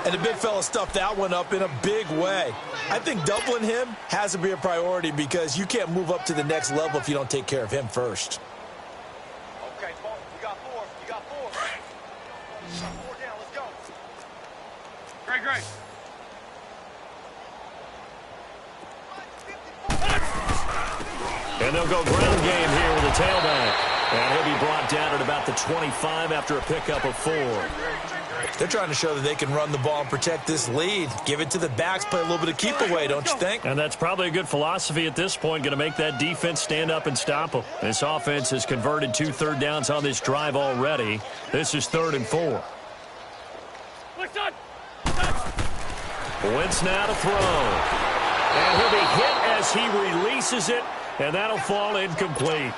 C: And the big fella stuffed that one up in a big way. I think doubling him has to be a priority because you can't move up to the next level if you don't take care of him first.
D: Okay, Paul, you got four. You got four. Four down, let's go. Great.
B: And they'll go ground game here with a tailback. And he'll be brought down at about the 25 after a pickup of 4.
C: They're trying to show that they can run the ball and protect this lead. Give it to the backs, play a little bit of keep away, don't you think?
B: And that's probably a good philosophy at this point, going to make that defense stand up and stop them. This offense has converted 2 third downs on this drive already. This is 3rd and 4. Wentz now to throw. And he'll be hit as he releases it, and that'll fall incomplete.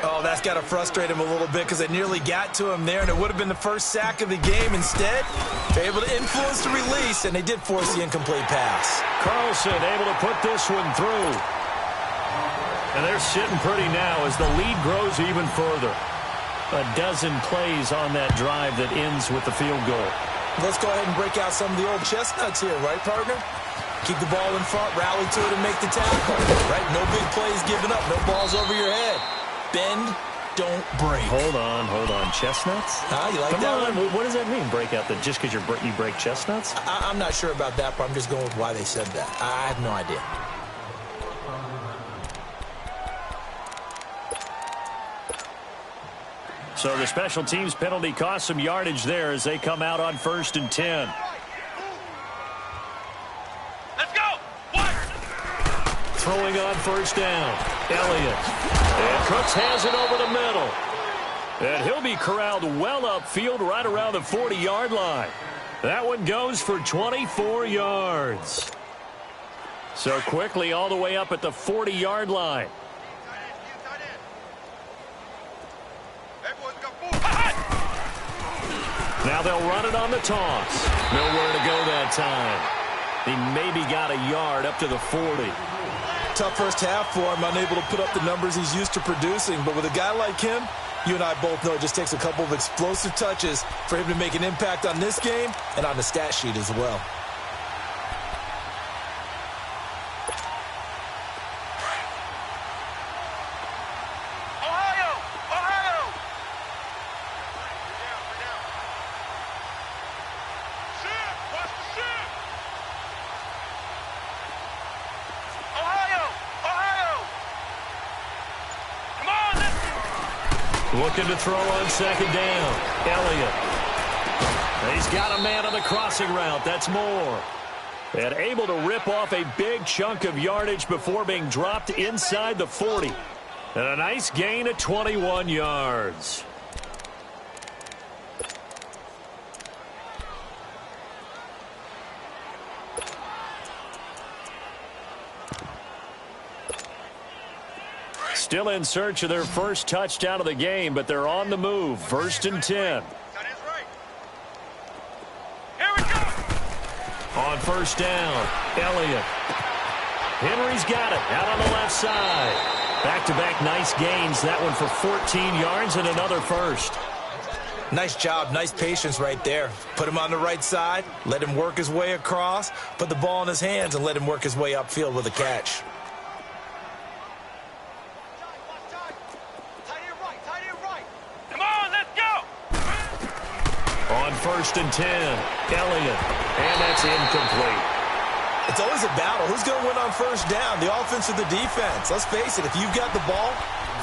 C: Oh, that's got to frustrate him a little bit because they nearly got to him there, and it would have been the first sack of the game. Instead, they're able to influence the release, and they did force the incomplete pass.
B: Carlson able to put this one through. And they're sitting pretty now as the lead grows even further. A dozen plays on that drive that ends with the field goal.
C: Let's go ahead and break out some of the old chestnuts here, right, partner? Keep the ball in front, rally to it, and make the tackle. Right? No big plays given up, no balls over your head. Bend, don't break.
B: Hold on. Chestnuts?
C: You like
B: Come
C: that
B: on.
C: one?
B: What does that mean, break out the just because you break chestnuts?
C: I'm not sure about that, but I'm just going with why they said that. I have no idea.
B: So the special teams penalty cost some yardage there as they come out on 1st and 10.
D: Let's go. What?
B: Throwing on 1st down. Elliott. And Cooks has it over the middle. And he'll be corralled well upfield right around the 40-yard line. That one goes for 24 yards. So quickly all the way up at the 40-yard line. Now they'll run it on the toss. Nowhere to go that time. He maybe got a yard up to the 40.
C: Tough first half for him, unable to put up the numbers he's used to producing. But with a guy like him, you and I both know it just takes a couple of explosive touches for him to make an impact on this game and on the stat sheet as well.
B: Looking to throw on 2nd down. Elliott. He's got a man on the crossing route. That's Moore. And able to rip off a big chunk of yardage before being dropped inside the 40. And a nice gain of 21 yards. Still in search of their first touchdown of the game, but they're on the move. 1st and 10.
D: Here we go.
B: On 1st down, Elliott. Henry's got it out on the left side. Back-to-back nice gains. That one for 14 yards and another first.
C: Nice job, nice patience right there. Put him on the right side, let him work his way across, put the ball in his hands, and let him work his way upfield with a catch.
B: On 1st and 10, Elliott, and that's incomplete.
C: It's always a battle. Who's going to win on 1st down, the offense or the defense? Let's face it, if you've got the ball,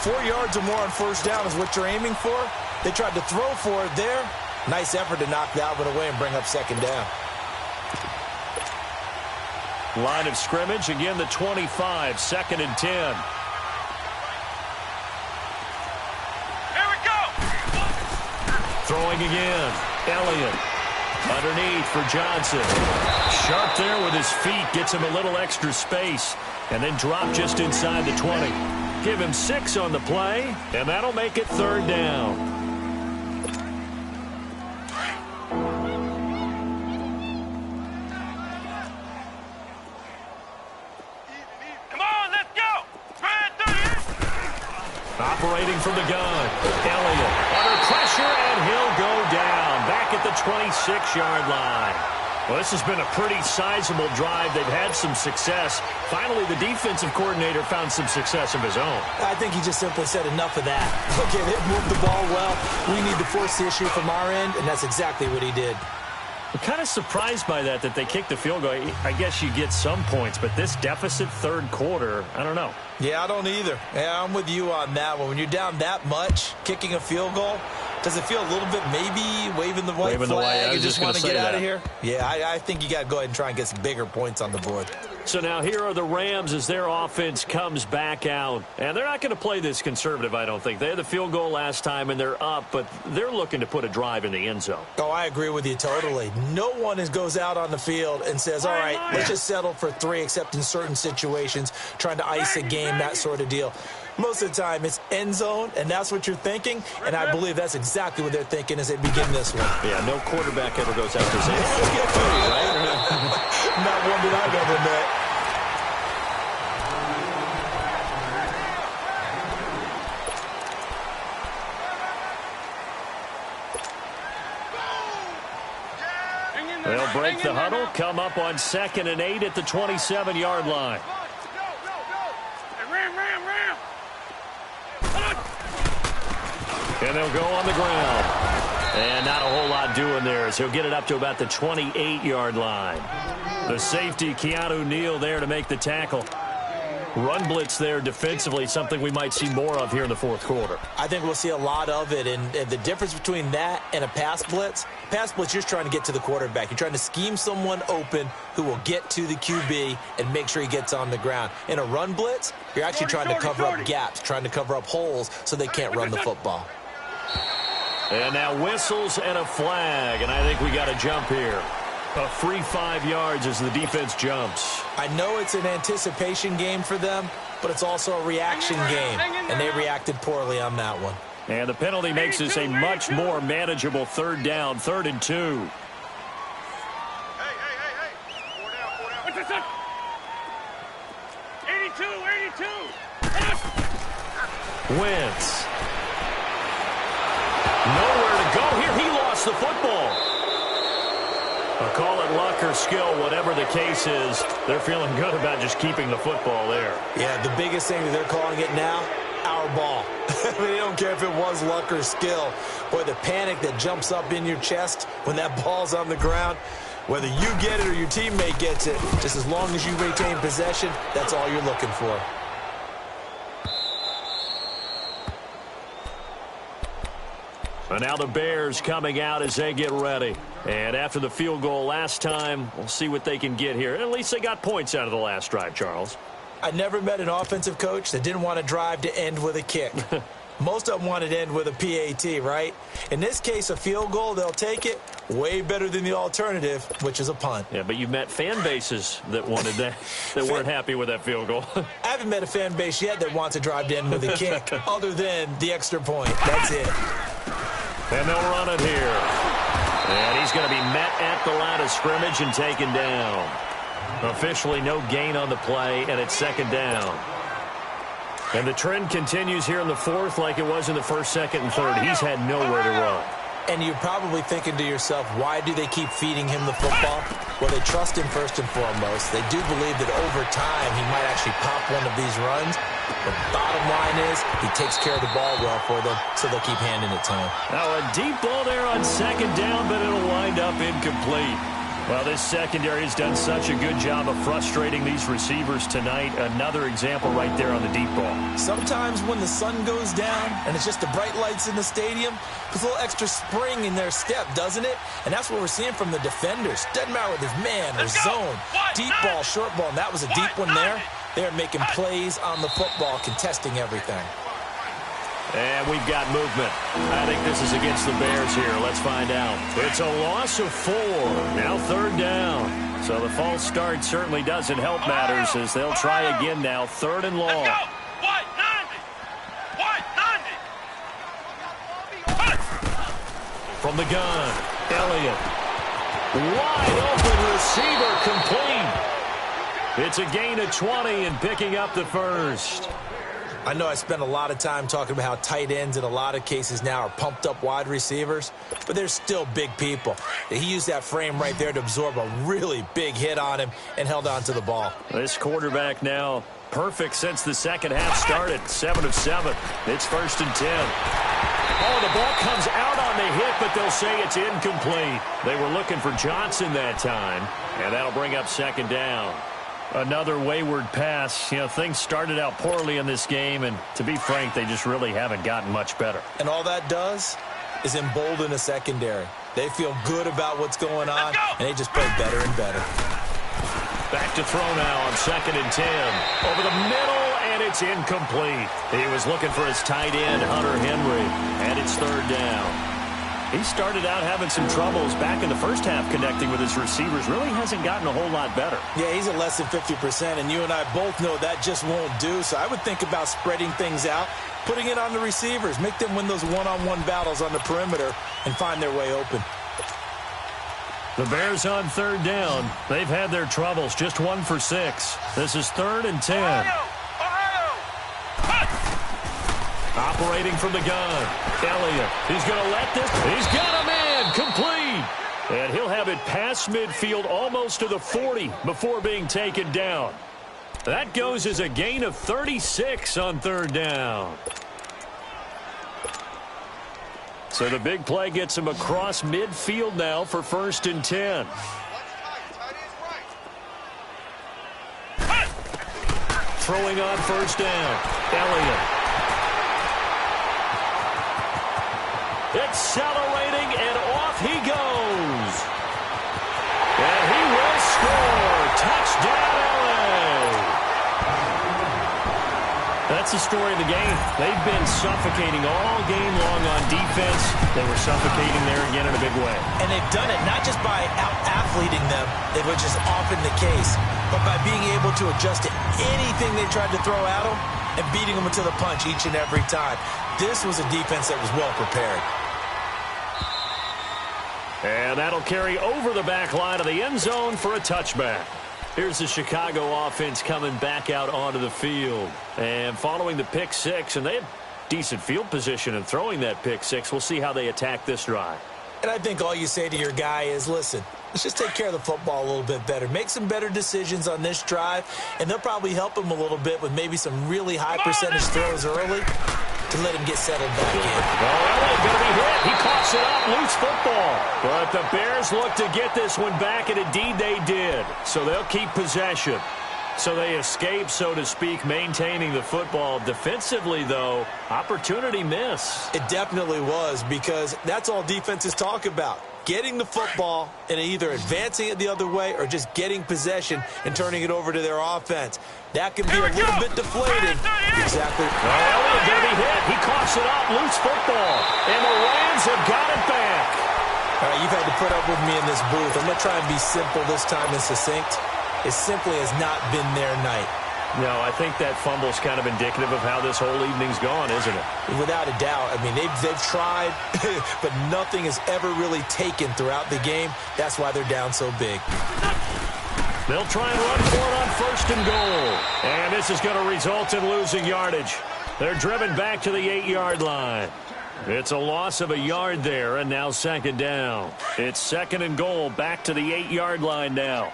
C: 4 yards or more on 1st down is what you're aiming for. They tried to throw for it there. Nice effort to knock that one away and bring up 2nd down.
B: Line of scrimmage, again the 25, 2nd and 10.
D: Here we go.
B: Throwing again. Elliott underneath for Johnson. Sharp there with his feet. Gets him a little extra space. And then drop just inside the 20. Give him 6 on the play. And that'll make it 3rd down. Operating from the gun, Elliott under pressure, and he'll go down back at the 26-yard line. Well, this has been a pretty sizable drive. They've had some success. Finally, the defensive coordinator found some success of his own.
C: I think he just simply said enough of that. Okay, they've moved the ball well. We need to force the issue from our end, and that's exactly what he did.
B: I'm kind of surprised by that they kicked the field goal. I guess you get some points, but this deficit third quarter, I don't know.
C: Yeah, I don't either. Yeah, I'm with you on that one. When you're down that much, kicking a field goal, does it feel a little bit maybe waving the white flag and just want to get out of here? Yeah, I think you got to go ahead and try and get some bigger points on the board.
B: So now here are the Rams as their offense comes back out. And they're not going to play this conservative, I don't think. They had the field goal last time, and they're up, but they're looking to put a drive in the end zone.
C: Oh, I agree with you totally. No one goes out on the field and says, all right, let's just settle for 3, except in certain situations, trying to ice a game, that sort of deal. Most of the time, it's end zone, and that's what you're thinking, and I believe that's exactly what they're thinking as they begin this one.
B: Yeah, no quarterback ever goes after Zay. Right?
C: Not one that I've ever met.
B: They'll break the huddle, come up on 2nd and 8 at the 27-yard line. And they'll go on the ground. And not a whole lot doing there as he'll get it up to about the 28-yard line. The safety, Keanu Neal, there to make the tackle. Run blitz there defensively, something we might see more of here in the fourth quarter.
C: I think we'll see a lot of it, and the difference between that and a pass blitz, you're just trying to get to the quarterback. You're trying to scheme someone open who will get to the QB and make sure he gets on the ground. In a run blitz, you're actually trying to cover up gaps, trying to cover up holes so they can't run the football.
B: And now whistles and a flag, and I think we got a jump here. A free 5 yards as the defense jumps.
C: I know it's an anticipation game for them, but it's also a reaction game, and they reacted poorly on that one.
B: And the penalty makes this a much more manageable third down, 3rd and 2.
D: Hey. 82.
B: Wentz. Nowhere to go here. He lost the football. I'll call it luck or skill, whatever the case is. They're feeling good about just keeping the football there.
C: Yeah, the biggest thing that they're calling it now, our ball. I mean, they don't care if it was luck or skill. Boy, the panic that jumps up in your chest when that ball's on the ground, whether you get it or your teammate gets it, just as long as you retain possession, that's all you're looking for.
B: And now the Bears coming out as they get ready. And after the field goal last time, we'll see what they can get here. At least they got points out of the last drive, Charles.
C: I never met an offensive coach that didn't want a drive to end with a kick. Most of them wanted to end with a PAT, right? In this case, a field goal, they'll take it. Way better than the alternative, which is a punt.
B: Yeah, but you've met fan bases that wanted that, that weren't happy with that field goal.
C: I haven't met a fan base yet that wants a drive to end with a kick, other than the extra point. That's it.
B: And they'll run it here. And he's going to be met at the line of scrimmage and taken down. Officially no gain on the play, and it's 2nd down. And the trend continues here in the 4th like it was in the 1st, 2nd, and 3rd. He's had nowhere to run.
C: And you're probably thinking to yourself, why do they keep feeding him the football? Well, they trust him first and foremost. They do believe that over time he might actually pop one of these runs. The bottom line is he takes care of the ball well for them, so they'll keep handing it to him.
B: Now a deep ball there on 2nd down, but it'll wind up incomplete. Well, this secondary has done such a good job of frustrating these receivers tonight. Another example right there on the deep ball.
C: Sometimes when the sun goes down and it's just the bright lights in the stadium, there's a little extra spring in their step, doesn't it? And that's what we're seeing from the defenders. Doesn't matter whether it's man or zone. Deep ball, short ball, and that was a deep one there. They're making plays on the football, contesting everything.
B: And we've got movement. I think this is against the Bears here. Let's find out. It's a loss of 4. Now 3rd down. So the false start certainly doesn't help matters as they'll try again now. 3rd and long. From the gun, Elliott. Wide open receiver complete. It's a gain of 20 and picking up the first.
C: I know I spent a lot of time talking about how tight ends in a lot of cases now are pumped up wide receivers, but they're still big people. He used that frame right there to absorb a really big hit on him and held on to the ball.
B: This quarterback now perfect since the second half started. 7 of 7. It's 1st and 10. Oh, the ball comes out on the hit, but they'll say it's incomplete. They were looking for Johnson that time, and that'll bring up 2nd down. Another wayward pass. You know, things started out poorly in this game, and to be frank, they just really haven't gotten much better.
C: And all that does is embolden a secondary. They feel good about what's going on, and they just play better and better.
B: Back to throw now on 2nd and 10. Over the middle, and it's incomplete. He was looking for his tight end, Hunter Henry, and it's 3rd down. He started out having some troubles back in the first half connecting with his receivers. Really hasn't gotten a whole lot better.
C: Yeah, he's at less than 50%, and you and I both know that just won't do. So I would think about spreading things out, putting it on the receivers, make them win those one-on-one battles on the perimeter and find their way open.
B: The Bears on 3rd down. They've had their troubles, just 1 for 6. This is 3rd and 10. Operating from the gun. Elliott, he's going to let this. He's got a man complete. And he'll have it past midfield almost to the 40 before being taken down. That goes as a gain of 36 on 3rd down. So the big play gets him across midfield now for 1st and 10. Throwing on 1st down. Elliott. Accelerating, and off he goes. And he will score. Touchdown, LA. That's the story of the game. They've been suffocating all game long on defense. They were suffocating there again in a big way.
C: And they've done it not just by out-athleting them, which is often the case, but by being able to adjust to anything they tried to throw at them and beating them to the punch each and every time. This was a defense that was well prepared.
B: And that'll carry over the back line of the end zone for a touchback. Here's the Chicago offense coming back out onto the field. And following the pick six, and they have decent field position in throwing that pick six. We'll see how they attack this drive.
C: And I think all you say to your guy is, listen, let's just take care of the football a little bit better. Make some better decisions on this drive, and they'll probably help him a little bit with maybe some really high percentage throws early to let him get settled back in.
B: Elliott going to be hit. He coughs it up. Loose football. But the Bears look to get this one back, and indeed they did. So they'll keep possession. So they escape, so to speak, maintaining the football. Defensively, though, opportunity miss.
C: It definitely was, because that's all defenses talk about. Getting the football and either advancing it the other way or just getting possession and turning it over to their offense. That can be a little bit deflated. Exactly.
B: Elliott going to be hit. He coughs it up. Loose football. And the Rams have got it back.
C: All right, you've had to put up with me in this booth. I'm going to try and be simple this time and succinct. It simply has not been their night.
B: No, I think that fumble's kind of indicative of how this whole evening's gone, isn't it?
C: Without a doubt. I mean, they've tried, but nothing has ever really taken throughout the game. That's why they're down so big.
B: They'll try and run for it on 1st and goal. And this is going to result in losing yardage. They're driven back to the 8-yard line. It's a loss of a yard there, and now 2nd down. It's 2nd and goal, back to the 8-yard line now.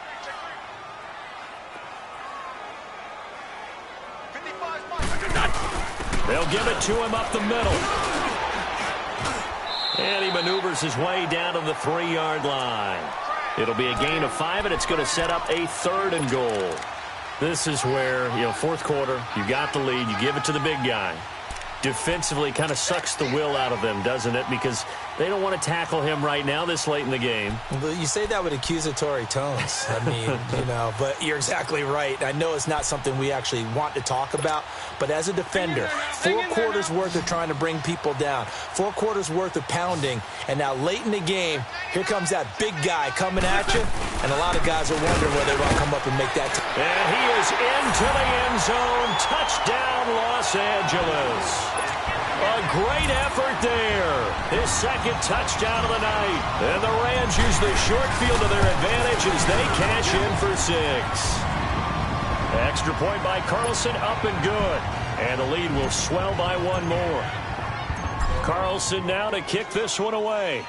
B: They'll give it to him up the middle. And he maneuvers his way down to the 3-yard line. It'll be a gain of 5, and it's going to set up a 3rd and goal. This is where, fourth quarter, you got the lead, you give it to the big guy. Defensively kind of sucks the will out of them, doesn't it? Because they don't want to tackle him right now this late in the game.
C: You say that with accusatory tones. I mean, but you're exactly right. I know it's not something we actually want to talk about, but as a defender, 4 quarters worth of trying to bring people down, 4 quarters worth of pounding, and now late in the game, here comes that big guy coming at you, and a lot of guys are wondering whether they're going to come up and make that.
B: And he is into the end zone. Touchdown, Los Angeles. A great effort there. His 2nd touchdown of the night. And the Rams use the short field to their advantage as they cash in for 6. Extra point by Carlson, up and good. And the lead will swell by one more. Carlson now to kick this one away.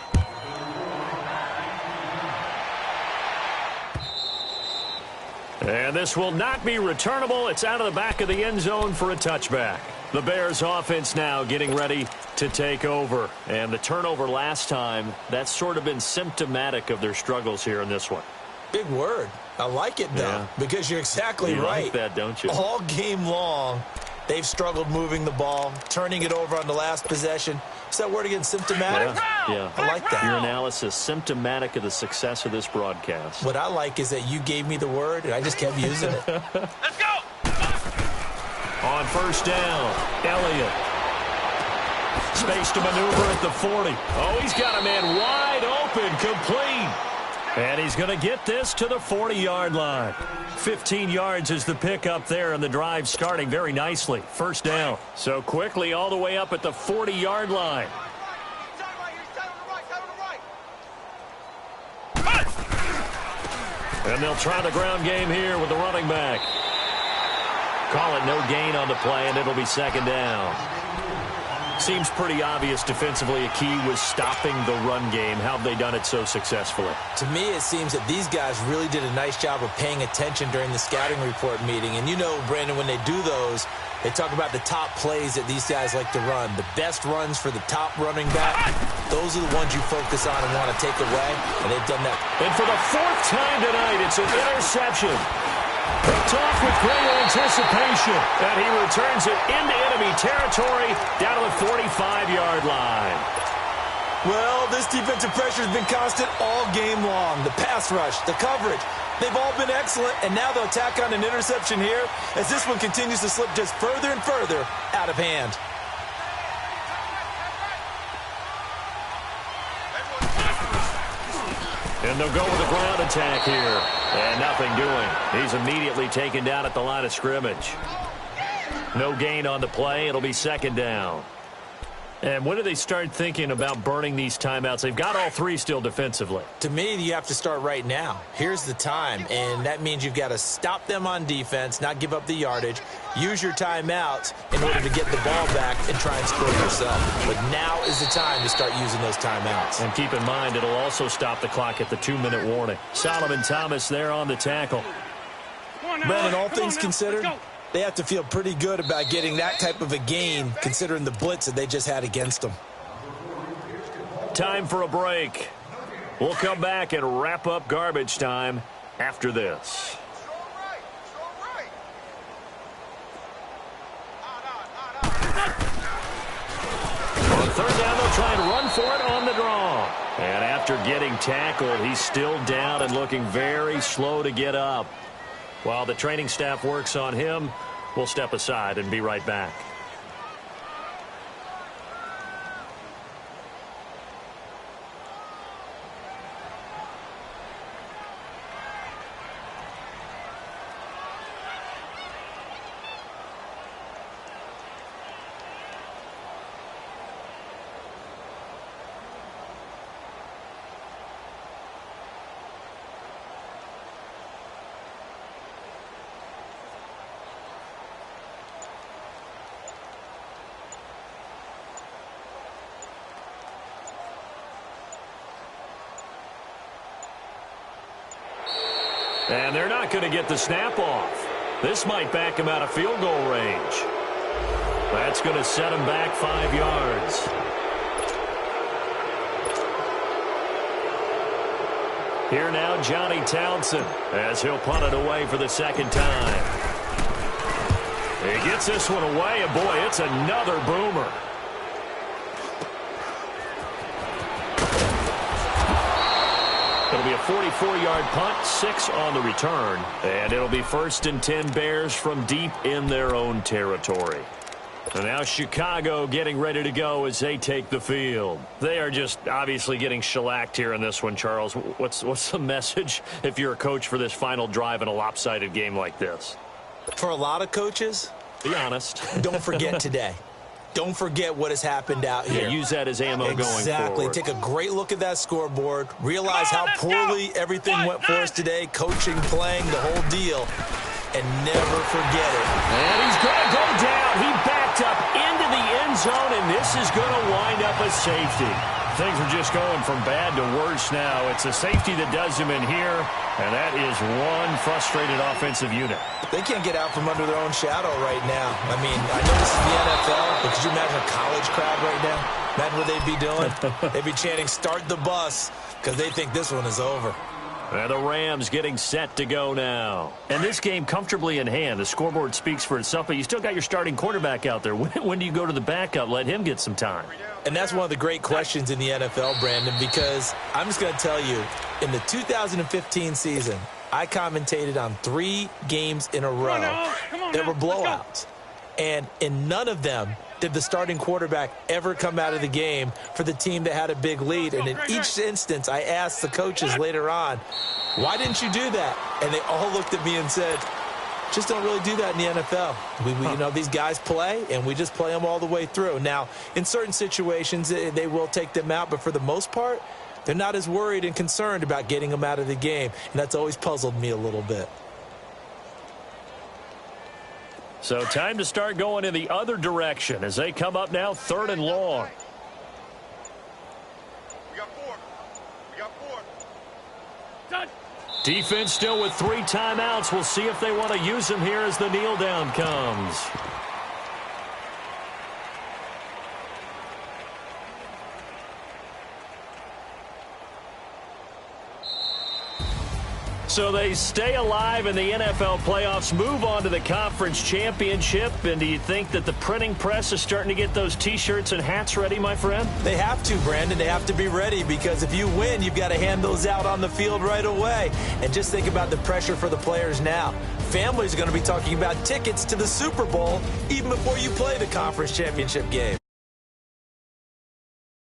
B: And this will not be returnable. It's out of the back of the end zone for a touchback. The Bears offense now getting ready to take over. And the turnover last time, that's sort of been symptomatic of their struggles here in this one.
C: Big word. I like it, though, because you're exactly right.
B: You like that, don't you?
C: All game long, they've struggled moving the ball, turning it over on the last possession. Is that word again, symptomatic?
B: Yeah.
C: I like that.
B: Your analysis, symptomatic of the success of this broadcast.
C: What I like is that you gave me the word, and I just kept using it.
D: Let's go!
B: On first down, Elliott. Space to maneuver at the 40. Oh, he's got a man wide open, complete. And he's going to get this to the 40-yard line. 15 yards is the pickup there, and the drive starting very nicely. First down. So quickly all the way up at the 40-yard line. And they'll try the ground game here with the running back. Call it no gain on the play, and it'll be second down. Seems pretty obvious defensively a key was stopping the run game. How have they done it so successfully?
C: To me, it seems that these guys really did a nice job of paying attention during the scouting report meeting. And you know, Brandon, when they do those, they talk about the top plays that these guys like to run. The best runs for the top running back, those are the ones you focus on and want to take away, and they've done that.
B: And for the fourth time tonight, it's an interception. Picked off with great anticipation, and he returns it into enemy territory down to the 45-yard line.
C: Well, this defensive pressure has been constant all game long. The pass rush, the coverage, they've all been excellent, and now they'll tack on an interception here as this one continues to slip just further and further out of hand.
B: And they'll go with a ground attack here. And nothing doing. He's immediately taken down at the line of scrimmage. No gain on the play. It'll be second down. And when do they start thinking about burning these timeouts? They've got all three still defensively.
C: To me, you have to start right now. Here's the time, and that means you've got to stop them on defense, not give up the yardage, use your timeouts in order to get the ball back and try and score yourself. But now is the time to start using those timeouts.
B: And keep in mind, it'll also stop the clock at the 2-minute warning. Solomon Thomas there on the tackle.
C: Brandon, all things considered, they have to feel pretty good about getting that type of a gain considering the blitz that they just had against them.
B: Time for a break. We'll come back and wrap up garbage time after this. On third down, they'll try and run for it on the draw. And after getting tackled, he's still down and looking very slow to get up. While the training staff works on him, we'll step aside and be right back. And they're not going to get the snap off. This might back him out of field goal range. That's going to set him back 5 yards. Here now, Johnny Townsend, as he'll punt it away for the second time. He gets this one away, and boy, it's another boomer. It'll be a 44-yard punt, 6 on the return, and it'll be 1st and 10 Bears from deep in their own territory. And now Chicago getting ready to go as they take the field. They are just obviously getting shellacked here in this one, Charles. What's the message if you're a coach for this final drive in a lopsided game like this?
C: For a lot of coaches,
B: be honest.
C: Don't forget today. Don't forget what has happened out here.
B: Yeah, use that as ammo going forward.
C: Exactly. Take a great look at that scoreboard. Realize how poorly everything went for us today. Coaching, playing, the whole deal. and never forget it.
B: And he's going to go down. He backed up into the end zone, and this is going to wind up a safety. Things are just going from bad to worse now. It's a safety that does him in here, and that is one frustrated offensive unit.
C: They can't get out from under their own shadow right now. I mean, I know this is the NFL, but could you imagine a college crowd right now? Imagine what they'd be doing. They'd be chanting, "Start the bus," because they think this one is over.
B: And the Rams getting set to go now. And this game comfortably in hand. The scoreboard speaks for itself, but you still got your starting quarterback out there. When do you go to the backup? Let him get some time.
C: And that's one of the great questions in the NFL, Brandon, because I'm just going to tell you, in the 2015 season, I commentated on 3 games in a row that were blowouts. And in none of them did the starting quarterback ever come out of the game for the team that had a big lead. And in each instance, I asked the coaches later on, why didn't you do that? And they all looked at me and said, just don't really do that in the NFL. You know, these guys play, and we just play them all the way through. Now, in certain situations, they will take them out, but for the most part, they're not as worried and concerned about getting them out of the game. And that's always puzzled me a little bit.
B: So time to start going in the other direction as they come up now 3rd and long.
D: We got 4. We got 4. Done.
B: Defense still with 3 timeouts. We'll see if they want to use them here as the kneel down comes. So they stay alive in the NFL playoffs, move on to the conference championship. And do you think that the printing press is starting to get those T-shirts and hats ready, my friend?
C: They have to, Brandon. They have to be ready because if you win, you've got to hand those out on the field right away. And just think about the pressure for the players now. Families are going to be talking about tickets to the Super Bowl even before you play the conference championship game.